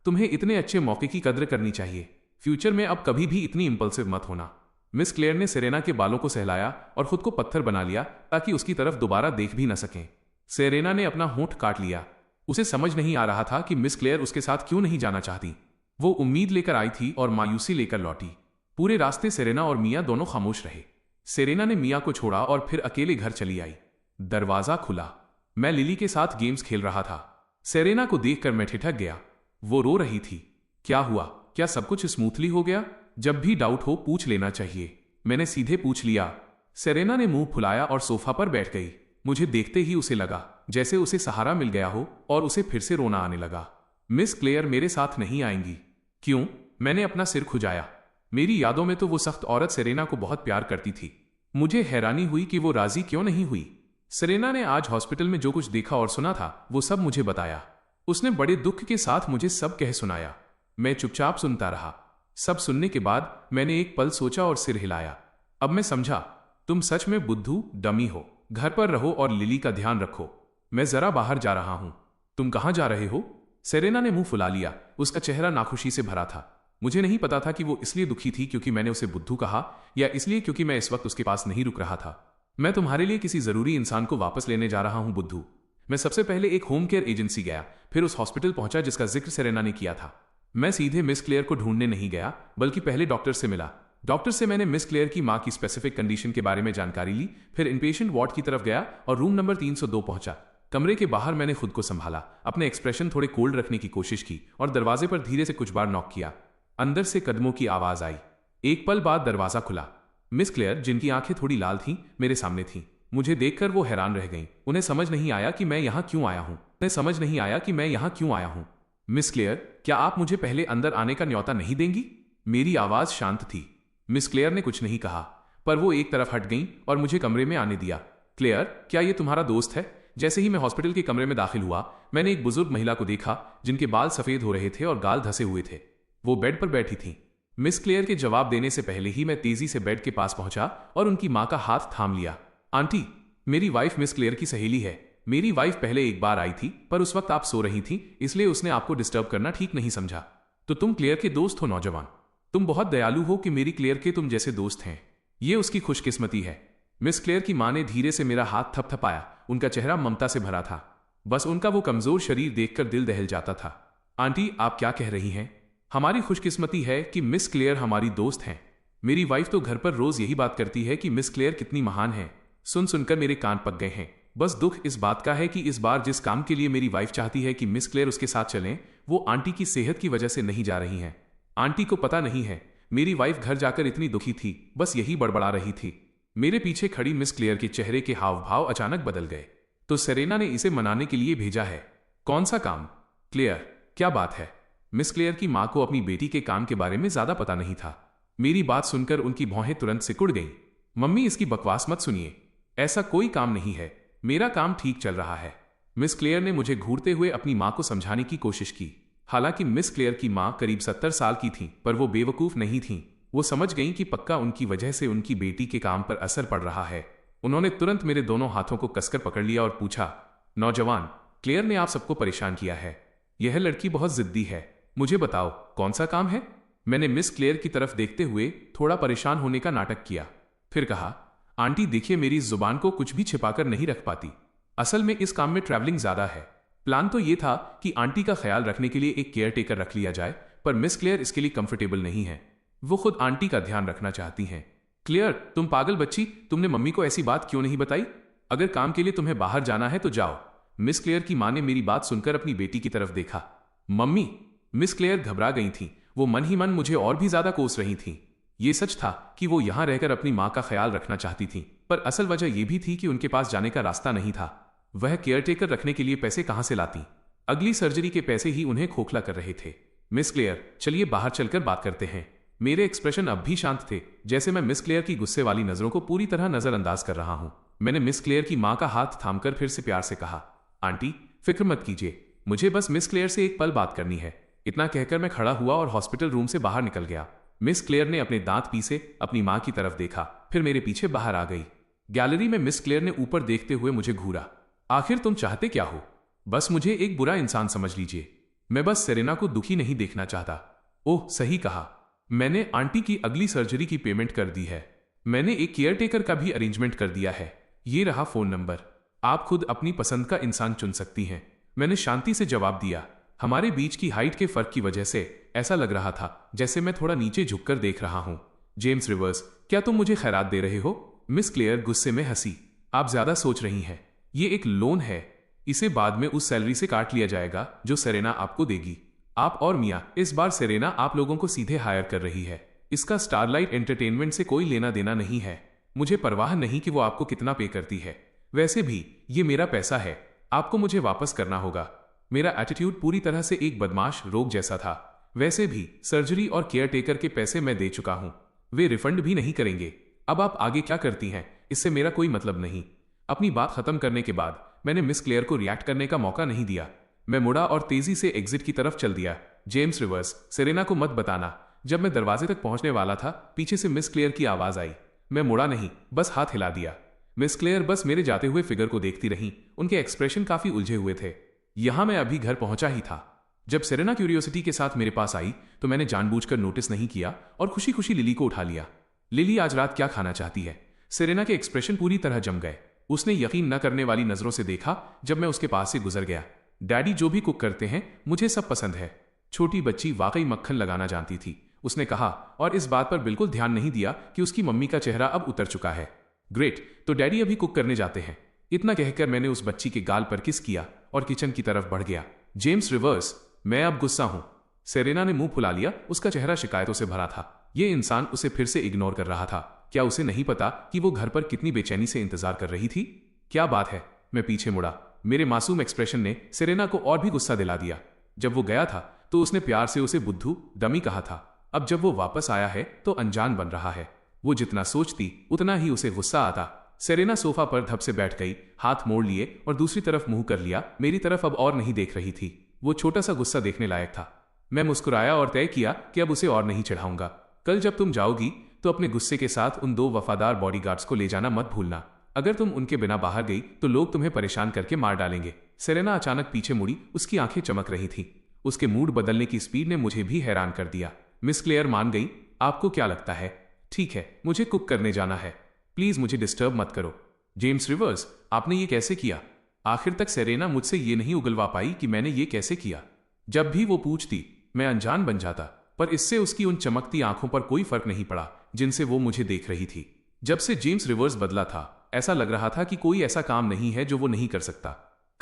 तुम्हें इतने अच्छे मौके की कद्र करनी चाहिए। फ्यूचर में अब कभी भी इतनी इंपल्सिव मत होना। मिस क्लेयर ने सेरेना के बालों को सहलाया और खुद को पत्थर बना लिया ताकि उसकी तरफ दोबारा देख भी न सकें। सेरेना ने अपना होंठ काट लिया। उसे समझ नहीं आ रहा था कि मिस क्लेयर उसके साथ क्यों नहीं जाना चाहती। वो उम्मीद लेकर आई थी और मायूसी लेकर लौटी। पूरे रास्ते सेरेना और मिया दोनों खामोश रहे। सेरेना ने मिया को छोड़ा और फिर अकेले घर चली आई। दरवाजा खुला। मैं लिली के साथ गेम्स खेल रहा था। सेरेना को देखकर मैं ठिठक गया। वो रो रही थी। क्या हुआ? क्या सब कुछ स्मूथली हो गया? जब भी डाउट हो पूछ लेना चाहिए। मैंने सीधे पूछ लिया। सेरेना ने मुंह फुलाया और सोफा पर बैठ गई। मुझे देखते ही उसे लगा जैसे उसे सहारा मिल गया हो और उसे फिर से रोना आने लगा। मिस क्लेयर मेरे साथ नहीं आएंगी। क्यों? मैंने अपना सिर खुजाया। मेरी यादों में तो वो सख्त औरत सेरेना को बहुत प्यार करती थी। मुझे हैरानी हुई कि वो राजी क्यों नहीं हुई। सेरेना ने आज हॉस्पिटल में जो कुछ देखा और सुना था वो सब मुझे बताया। उसने बड़े दुख के साथ मुझे सब कह सुनाया। मैं चुपचाप सुनता रहा। सब सुनने के बाद मैंने एक पल सोचा और सिर हिलाया। अब मैं समझा, तुम सच में बुद्धू डमी हो। घर पर रहो और लिली का ध्यान रखो। मैं जरा बाहर जा रहा हूं। तुम कहां जा रहे हो? सेरेना ने मुंह फुला लिया। उसका चेहरा नाखुशी से भरा था। मुझे नहीं पता था कि वो इसलिए दुखी थी क्योंकि मैंने उसे बुद्धू कहा या इसलिए क्योंकि मैं इस वक्त उसके पास नहीं रुक रहा था। मैं तुम्हारे लिए किसी जरूरी इंसान को वापस लेने जा रहा हूं बुद्धू। मैं सबसे पहले एक होम केयर एजेंसी गया, फिर उस हॉस्पिटल पहुंचा जिसका जिक्र सेरेना ने किया था। मैं सीधे मिस क्लेयर को ढूंढने नहीं गया बल्कि पहले डॉक्टर से मिला। डॉक्टर से मैंने मिस क्लेयर की मां की स्पेसिफिक कंडीशन के बारे में जानकारी ली, फिर इनपेशेंट वार्ड की तरफ गया और रूम नंबर 302 पहुंचा। कमरे के बाहर मैंने खुद को संभाला, अपने एक्सप्रेशन थोड़े कोल्ड रखने की कोशिश की और दरवाजे पर धीरे से कुछ बार नॉक किया। अंदर से कदमों की आवाज आई। एक पल बाद दरवाजा खुला। मिस क्लेयर, जिनकी आंखें थोड़ी लाल थीं, मेरे सामने थीं। मुझे देखकर वो हैरान रह गईं। उन्हें समझ नहीं आया कि मैं यहाँ क्यों आया हूँ। मिस क्लेयर, क्या आप मुझे पहले अंदर आने का न्योता नहीं देंगी? मेरी आवाज शांत थी। मिस क्लेयर ने कुछ नहीं कहा, पर वो एक तरफ हट गईं और मुझे कमरे में आने दिया। क्लेयर, क्या ये तुम्हारा दोस्त है? जैसे ही मैं हॉस्पिटल के कमरे में दाखिल हुआ, मैंने एक बुजुर्ग महिला को देखा जिनके बाल सफेद हो रहे थे और गाल धसे हुए थे। वो बेड पर बैठी थी। मिस क्लेयर के जवाब देने से पहले ही मैं तेजी से बेड के पास पहुंचा और उनकी मां का हाथ थाम लिया। आंटी, मेरी वाइफ मिस क्लेयर की सहेली है। मेरी वाइफ पहले एक बार आई थी, पर उस वक्त आप सो रही थी, इसलिए उसने आपको डिस्टर्ब करना ठीक नहीं समझा। तो तुम क्लेयर के दोस्त हो नौजवान। तुम बहुत दयालु हो कि मेरी क्लेयर के तुम जैसे दोस्त हैं। ये उसकी खुशकिस्मती है। मिस क्लेयर की मां ने धीरे से मेरा हाथ थपथपाया। उनका चेहरा ममता से भरा था। बस उनका वो कमजोर शरीर देखकर दिल दहल जाता था। आंटी, आप क्या कह रही हैं? हमारी खुशकिस्मती है कि मिस क्लेयर हमारी दोस्त हैं। मेरी वाइफ तो घर पर रोज यही बात करती है कि मिस क्लेयर कितनी महान है। सुन सुनकर मेरे कान पक गए हैं। बस दुख इस बात का है कि इस बार जिस काम के लिए मेरी वाइफ चाहती है कि मिस क्लेयर उसके साथ चलें, वो आंटी की सेहत की वजह से नहीं जा रही हैं। आंटी को पता नहीं है, मेरी वाइफ घर जाकर इतनी दुखी थी, बस यही बड़बड़ा रही थी। मेरे पीछे खड़ी मिस क्लेयर के चेहरे के हाव भाव अचानक बदल गए। तो सेरेना ने इसे मनाने के लिए भेजा है। कौन सा काम? क्लेयर, क्या बात है? मिस क्लेयर की मां को अपनी बेटी के काम के बारे में ज्यादा पता नहीं था। मेरी बात सुनकर उनकी भौहें तुरंत सिकुड़ गईं। मम्मी, इसकी बकवास मत सुनिए। ऐसा कोई काम नहीं है। मेरा काम ठीक चल रहा है। मिस क्लेयर ने मुझे घूरते हुए अपनी मां को समझाने की कोशिश की। हालांकि मिस क्लेयर की मां करीब 70 साल की थीं, पर वो बेवकूफ नहीं थीं। वो समझ गईं कि पक्का उनकी वजह से उनकी बेटी के काम पर असर पड़ रहा है। उन्होंने तुरंत मेरे दोनों हाथों को कसकर पकड़ लिया और पूछा, नौजवान, क्लेयर ने आप सबको परेशान किया है। यह लड़की बहुत जिद्दी है। मुझे बताओ, कौन सा काम है? मैंने मिस क्लेयर की तरफ देखते हुए थोड़ा परेशान होने का नाटक किया। फिर कहा, आंटी देखिए, मेरी इस जुबान को कुछ भी छिपाकर नहीं रख पाती। असल में इस काम में ट्रैवलिंग ज्यादा है। प्लान तो ये था कि आंटी का ख्याल रखने के लिए एक केयर टेकर रख लिया जाए, पर मिस क्लेयर इसके लिए कंफर्टेबल नहीं है। वो खुद आंटी का ध्यान रखना चाहती हैं। क्लेयर, तुम पागल बच्ची, तुमने मम्मी को ऐसी बात क्यों नहीं बताई? अगर काम के लिए तुम्हें बाहर जाना है तो जाओ। मिस क्लेयर की मां ने मेरी बात सुनकर अपनी बेटी की तरफ देखा। मम्मी, मिस क्लेयर घबरा गई थी। वो मन ही मन मुझे और भी ज्यादा कोस रही थी। ये सच था कि वो यहां रहकर अपनी मां का ख्याल रखना चाहती थी, पर असल वजह यह भी थी कि उनके पास जाने का रास्ता नहीं था। वह केयरटेकर रखने के लिए पैसे कहां से लाती? अगली सर्जरी के पैसे ही उन्हें खोखला कर रहे थे। मिस क्लेयर, चलिए बाहर चलकर बात करते हैं। मेरे एक्सप्रेशन अब भी शांत थे, जैसे मैं मिस क्लेयर की गुस्से वाली नजरों को पूरी तरह नजरअंदाज कर रहा हूं। मैंने मिस क्लेयर की मां का हाथ थामकर फिर से प्यार से कहा, आंटी, फिक्र मत कीजिए, मुझे बस मिस क्लेयर से एक पल बात करनी है। इतना कहकर मैं खड़ा हुआ और हॉस्पिटल रूम से बाहर निकल गया। मिस क्लेयर ने अपने दांत पीसे अपनी मां की तरफ देखा, फिर मेरे पीछे बाहर आ गई। गैलरी में मिस क्लेयर ने ऊपर देखते हुए मुझे घूरा। आखिर तुम चाहते क्या हो? बस मुझे एक बुरा इंसान समझ लीजिए। मैं बस सेरेना को दुखी नहीं देखना चाहता। ओह, सही कहा। मैंने आंटी की अगली सर्जरी की पेमेंट कर दी है। मैंने एक केयरटेकर का भी अरेंजमेंट कर दिया है। ये रहा फोन नंबर। आप खुद अपनी पसंद का इंसान चुन सकती हैं। मैंने शांति से जवाब दिया। हमारे बीच की हाइट के फर्क की वजह से ऐसा लग रहा था जैसे मैं थोड़ा नीचे झुककर देख रहा हूं। जेम्स रिवर्स, क्या तुम मुझे खैरात दे रहे हो? मिस क्लेयर गुस्से में हंसी। आप ज्यादा सोच रही हैं। ये एक लोन है। इसे बाद में उस सैलरी से काट लिया जाएगा जो सेरेना आपको देगी। आप और मिया, इस बार सेरेना आप लोगों को सीधे हायर कर रही है। इसका स्टारलाइट एंटरटेनमेंट से कोई लेना देना नहीं है। मुझे परवाह नहीं कि वो आपको कितना पे करती है। वैसे भी ये मेरा पैसा है, आपको मुझे वापस करना होगा। मेरा एटीट्यूड पूरी तरह से एक बदमाश रोग जैसा था। वैसे भी सर्जरी और केयरटेकर के पैसे मैं दे चुका हूं, वे रिफंड भी नहीं करेंगे। अब आप आगे क्या करती हैं, इससे मेरा कोई मतलब नहीं। अपनी बात खत्म करने के बाद मैंने मिस क्लेयर को रिएक्ट करने का मौका नहीं दिया। मैं मुड़ा और तेजी से एग्जिट की तरफ चल दिया। जेम्स रिवर्स, सेरेना को मत बताना। जब मैं दरवाजे तक पहुंचने वाला था, पीछे से मिस क्लेयर की आवाज आई। मैं मुड़ा नहीं, बस हाथ हिला दिया। मिस क्लेयर बस मेरे जाते हुए फिगर को देखती रहीं। उनके एक्सप्रेशन काफी उलझे हुए थे। यहां मैं अभी घर पहुंचा ही था। जब सेरेना क्यूरियोसिटी के साथ मेरे पास आई तो मैंने जानबूझकर नोटिस नहीं किया और खुशी खुशी लिली को उठा लिया। लिली आज रात क्या खाना चाहती है? सेरेना के एक्सप्रेशन पूरी तरह जम गए। उसने यकीन न करने वाली नजरों से देखा जब मैं उसके पास से गुजर गया। डैडी जो भी कुक करते हैं मुझे सब पसंद है। छोटी बच्ची वाकई मक्खन लगाना जानती थी। उसने कहा, और इस बात पर बिल्कुल ध्यान नहीं दिया कि उसकी मम्मी का चेहरा अब उतर चुका है। ग्रेट, तो डैडी अभी कुक करने जाते हैं। इतना कहकर मैंने उस बच्ची के गाल पर किस किया और किचन की तरफ बढ़ गया। जेम्स रिवर्स, मैं अब गुस्सा हूं। सेरेना ने मुंह फुला लिया, उसका चेहरा शिकायतों से भरा था। ये इंसान उसे फिर से इग्नोर कर रहा था। क्या उसे नहीं पता कि वो घर पर कितनी बेचैनी से इंतजार कर रही थी? क्या बात है? मैं पीछे मुड़ा। मेरे मासूम एक्सप्रेशन ने सेरेना को और भी गुस्सा दिला दिया। जब वो गया था तो उसने प्यार से उसे बुद्धू, डमी कहा था। अब जब वो वापस आया है तो अनजान बन रहा है। वो जितना सोचती उतना ही उसे गुस्सा आता। सेरेना सोफा पर धप से बैठ गई, हाथ मोड़ लिए और दूसरी तरफ मुंह कर लिया। मेरी तरफ अब और नहीं देख रही थी। वो छोटा सा गुस्सा देखने लायक था। मैं मुस्कुराया और तय किया कि अब उसे और नहीं चिढ़ाऊंगा। कल जब तुम जाओगी तो अपने गुस्से के साथ उन 2 वफादार बॉडीगार्ड्स को ले जाना मत भूलना। अगर तुम उनके बिना बाहर गई तो लोग तुम्हें परेशान करके मार डालेंगे। सेरेना अचानक पीछे मुड़ी, उसकी आंखें चमक रही थीं। उसके मूड बदलने की स्पीड ने मुझे भी हैरान कर दिया। मिस क्लेयर मान गई? आपको क्या लगता है? ठीक है, मुझे कुक करने जाना है। प्लीज मुझे डिस्टर्ब मत करो। जेम्स रिवर्स, आपने ये कैसे किया? आखिर तक सेरेना मुझसे ये नहीं उगलवा पाई कि मैंने ये कैसे किया। जब भी वो पूछती मैं अनजान बन जाता, पर इससे उसकी उन चमकती आंखों पर कोई फर्क नहीं पड़ा जिनसे वो मुझे देख रही थी। जब से जेम्स रिवर्स बदला था, ऐसा लग रहा था कि कोई ऐसा काम नहीं है जो वो नहीं कर सकता,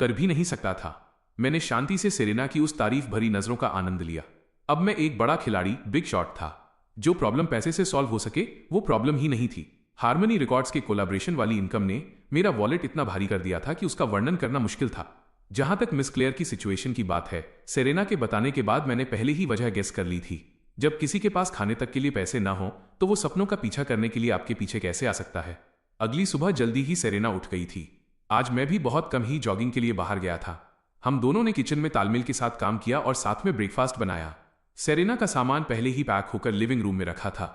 कर भी नहीं सकता था। मैंने शांति से सेरेना की उस तारीफ भरी नजरों का आनंद लिया। अब मैं एक बड़ा खिलाड़ी, बिग शॉट था। जो प्रॉब्लम पैसे से सॉल्व हो सके वो प्रॉब्लम ही नहीं थी। हार्मनी रिकॉर्ड्स के कोलैबोरेशन वाली इनकम ने मेरा वॉलेट इतना भारी कर दिया था कि उसका वर्णन करना मुश्किल था। जहां तक मिस क्लेयर की सिचुएशन की बात है, सेरेना के बताने के बाद मैंने पहले ही वजह गेस कर ली थी। जब किसी के पास खाने तक के लिए पैसे ना हो तो वो सपनों का पीछा करने के लिए आपके पीछे कैसे आ सकता है। अगली सुबह जल्दी ही सेरेना उठ गई थी। आज मैं भी बहुत कम ही जॉगिंग के लिए बाहर गया था। हम दोनों ने किचन में तालमेल के साथ काम किया और साथ में ब्रेकफास्ट बनाया। सेरेना का सामान पहले ही पैक होकर लिविंग रूम में रखा था।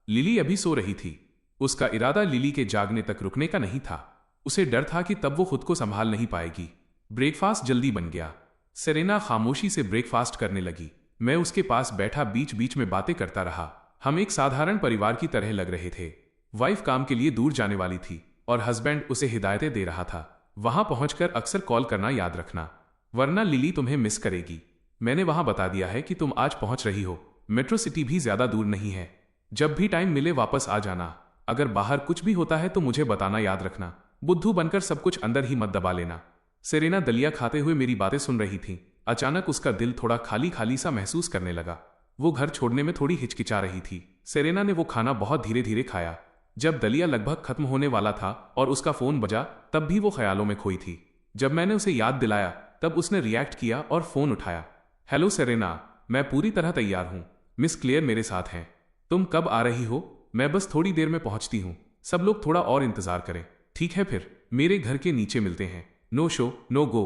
लिली अभी सो रही थी। उसका इरादा लिली के जागने तक रुकने का नहीं था। उसे डर था कि तब वो खुद को संभाल नहीं पाएगी। ब्रेकफास्ट जल्दी बन गया। सेरेना खामोशी से ब्रेकफास्ट करने लगी। मैं उसके पास बैठा बीच बीच में बातें करता रहा। हम एक साधारण परिवार की तरह लग रहे थे। वाइफ काम के लिए दूर जाने वाली थी और हस्बैंड उसे हिदायतें दे रहा था। वहां पहुंचकर अक्सर कॉल करना याद रखना, वरना लिली तुम्हें मिस करेगी। मैंने वहां बता दिया है कि तुम आज पहुंच रही हो। मेट्रो सिटी भी ज्यादा दूर नहीं है। जब भी टाइम मिले वापस आ जाना। अगर बाहर कुछ भी होता है तो मुझे बताना याद रखना। बुद्धू बनकर सब कुछ अंदर ही मत दबा लेना। सेरेना दलिया खाते हुए मेरी बातें सुन रही थी। अचानक उसका दिल थोड़ा खाली खाली सा महसूस करने लगा। वो घर छोड़ने में थोड़ी हिचकिचा रही थी। सेरेना ने वो खाना बहुत धीरे धीरे खाया। जब दलिया लगभग खत्म होने वाला था और उसका फोन बजा, तब भी वो ख्यालों में खोई थी। जब मैंने उसे याद दिलाया तब उसने रिएक्ट किया और फोन उठाया। हेलो सेरेना, मैं पूरी तरह तैयार हूं। मिस क्लेयर मेरे साथ हैं। तुम कब आ रही हो? मैं बस थोड़ी देर में पहुंचती हूं। सब लोग थोड़ा और इंतजार करें। ठीक है, फिर मेरे घर के नीचे मिलते हैं। नो शो नो गो।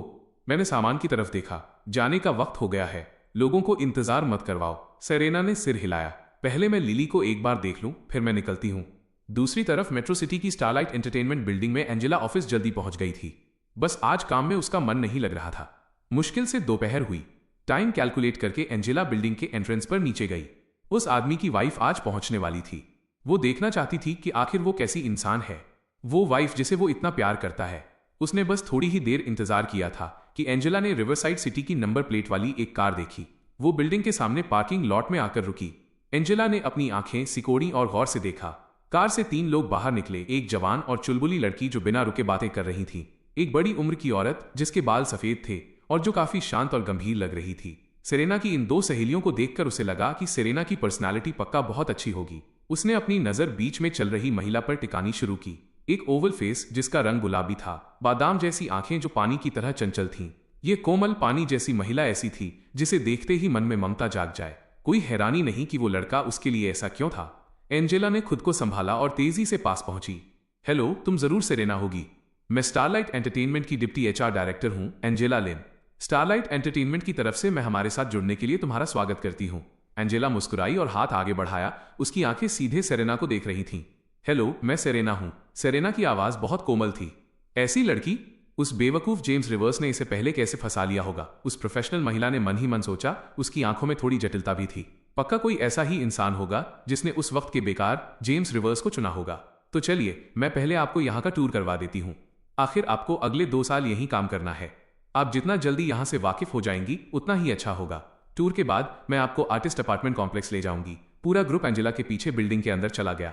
मैंने सामान की तरफ देखा। जाने का वक्त हो गया है। लोगों को इंतजार मत करवाओ। सेरेना ने सिर हिलाया। पहले मैं लिली को एक बार देख लूं, फिर मैं निकलती हूं। दूसरी तरफ मेट्रो सिटी की स्टारलाइट एंटरटेनमेंट बिल्डिंग में एंजेला ऑफिस जल्दी पहुंच गई थी। बस आज काम में उसका मन नहीं लग रहा था। मुश्किल से दोपहर हुई। टाइम कैलकुलेट करके एंजेला बिल्डिंग के एंट्रेंस पर नीचे गई। उस आदमी की वाइफ आज पहुंचने वाली थी। वो देखना चाहती थी कि आखिर वो कैसी इंसान है, वो वाइफ जिसे वो इतना प्यार करता है। उसने बस थोड़ी ही देर इंतजार किया था कि एंजेला ने रिवरसाइड सिटी की नंबर प्लेट वाली एक कार देखी। वो बिल्डिंग के सामने पार्किंग लॉट में आकर रुकी। एंजेला ने अपनी आंखें सिकोड़ी और गौर से देखा। कार से 3 लोग बाहर निकले, एक जवान और चुलबुली लड़की जो बिना रुके बातें कर रही थी, एक बड़ी उम्र की औरत जिसके बाल सफेद थे और जो काफी शांत और गंभीर लग रही थी। सेरेना की इन 2 सहेलियों को देखकर उसे लगा कि सेरेना की पर्सनालिटी पक्का बहुत अच्छी होगी। उसने अपनी नजर बीच में चल रही महिला पर टिकानी शुरू की। एक ओवल फेस जिसका रंग गुलाबी था, बादाम जैसी आंखें जो पानी की तरह चंचल थीं। ये कोमल पानी जैसी महिला ऐसी थी जिसे देखते ही मन में ममता जाग जाए। कोई हैरानी नहीं कि वो लड़का उसके लिए ऐसा क्यों था। एंजेला ने खुद को संभाला और तेजी से पास पहुंची। हेलो, तुम जरूर सेरेना होगी। मैं स्टारलाइट एंटरटेनमेंट की डिप्टी HR डायरेक्टर हूं, एंजेला लिन। स्टारलाइट एंटरटेनमेंट की तरफ से मैं हमारे साथ जुड़ने के लिए तुम्हारा स्वागत करती हूं। एंजेला मुस्कुराई और हाथ आगे बढ़ाया। उसकी आंखें सीधे सेरेना को देख रही थीं। हेलो, मैं सेरेना हूं। सेरेना की आवाज बहुत कोमल थी। ऐसी लड़की? उस बेवकूफ जेम्स रिवर्स ने इसे पहले कैसे फंसा लिया होगा? उस प्रोफेशनल महिला ने मन ही मन सोचा। उसकी आंखों में थोड़ी जटिलता भी थी। पक्का कोई ऐसा ही इंसान होगा जिसने उस वक्त के बेकार जेम्स रिवर्स को चुना होगा। तो चलिए, मैं पहले आपको यहाँ का टूर करवा देती हूँ। आखिर आपको अगले 2 साल यहीं काम करना है। आप जितना जल्दी यहाँ से वाकिफ हो जाएंगी उतना ही अच्छा होगा। टूर के बाद मैं आपको आर्टिस्ट अपार्टमेंट कॉम्प्लेक्स ले जाऊंगी। पूरा ग्रुप एंजेला के पीछे बिल्डिंग के अंदर चला गया।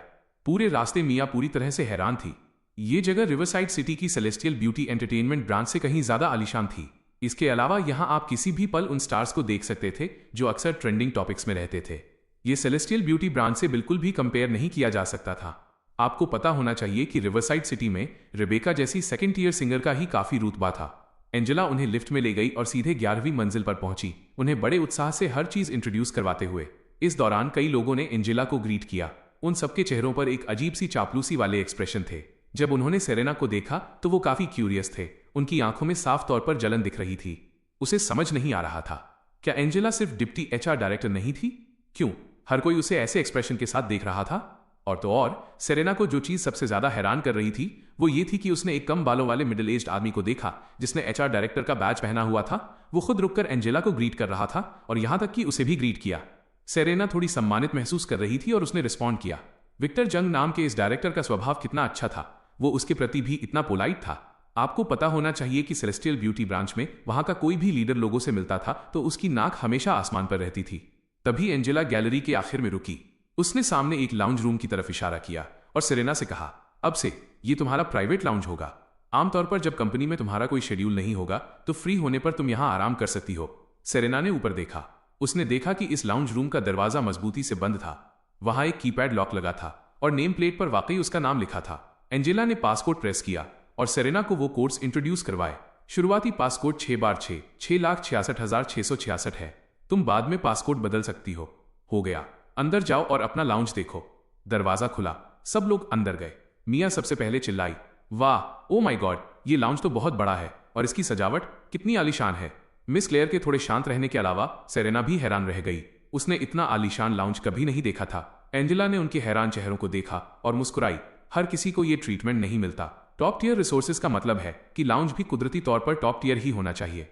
पूरे रास्ते मिया पूरी तरह से हैरान थी। ये जगह रिवरसाइड सिटी की सेलेस्टियल ब्यूटी एंटरटेनमेंट ब्रांच से कहीं ज्यादा आलीशान थी। इसके अलावा यहाँ आप किसी भी पल उन स्टार्स को देख सकते थे जो अक्सर ट्रेंडिंग टॉपिक्स में रहते थे। ये सेलेस्टियल ब्यूटी ब्रांच से बिल्कुल भी कंपेयर नहीं किया जा सकता था। आपको पता होना चाहिए कि रिवरसाइड सिटी में रेबेका जैसी सेकंड टियर सिंगर का ही काफी रुतबा था। एंजेला उन्हें लिफ्ट में ले गई और सीधे 11वीं मंजिल पर पहुंची, उन्हें बड़े उत्साह से हर चीज इंट्रोड्यूस करवाते हुए। इस दौरान कई लोगों ने एंजेला को ग्रीट किया। उन सबके चेहरों पर एक अजीब सी चापलूसी वाले एक्सप्रेशन थे। जब उन्होंने सेरेना को देखा तो वो काफी क्यूरियस थे। उनकी आंखों में साफ तौर पर जलन दिख रही थी। उसे समझ नहीं आ रहा था, क्या एंजेला सिर्फ डिप्टी एचआर डायरेक्टर नहीं थी? क्यों हर कोई उसे ऐसे एक्सप्रेशन के साथ देख रहा था? और तो और सेरेना को जो चीज सबसे ज्यादा हैरान कर रही थी वो ये थी कि उसने एक कम बालों वाले मिडिल एज्ड आदमी को देखा जिसने एचआर डायरेक्टर का बैज पहना हुआ था। वो खुद रुककर एंजेला को ग्रीट कर रहा था और यहां तक कि उसे भी ग्रीट किया। सेरेना थोड़ी सम्मानित महसूस कर रही थी और उसने रिस्पॉन्ड किया। विक्टर जंग नाम के इस डायरेक्टर का स्वभाव कितना अच्छा था, वो उसके प्रति भी इतना पोलाइट था। आपको पता होना चाहिए कि सेलेस्टियल ब्यूटी ब्रांच में वहां का कोई भी लीडर लोगों से मिलता था तो उसकी नाक हमेशा आसमान पर रहती थी। तभी एंजेला गैलरी के आखिर में रुकी। उसने सामने एक लाउंज रूम की तरफ इशारा किया और सेरेना से कहा, अब से ये तुम्हारा प्राइवेट लाउंज होगा। आमतौर पर जब कंपनी में तुम्हारा कोई शेड्यूल नहीं होगा तो फ्री होने पर तुम यहां आराम कर सकती हो। सेरेना ने ऊपर देखा। उसने देखा कि इस लाउंज रूम का दरवाजा मजबूती से बंद था। वहां एक कीपैड लॉक लगा था और नेम प्लेट पर वाकई उसका नाम लिखा था। एंजेला ने पासकोड प्रेस किया और सेरेना को वो कोड्स इंट्रोड्यूस करवाए। शुरुआती पासकोड 6 × 6 6,66,666 है। तुम बाद में पासकोड बदल सकती हो। हो गया, अंदर जाओ और अपना लाउंज देखो। दरवाजा खुला, सब लोग अंदर गए। मिया सबसे पहले चिल्लाई, वाह, ओ माय गॉड, ये लाउंज तो बहुत बड़ा है और इसकी सजावट कितनी आलीशान है। मिस क्लेयर के थोड़े शांत रहने के अलावा सेरेना भी हैरान रह गई। उसने इतना आलीशान लाउंज कभी नहीं देखा था। एंजेला ने उनके हैरान चेहरों को देखा और मुस्कुराई। हर किसी को ये ट्रीटमेंट नहीं मिलता। टॉप टियर रिसोर्सेज का मतलब है कि लाउंज भी कुदरती तौर पर टॉप टियर ही होना चाहिए।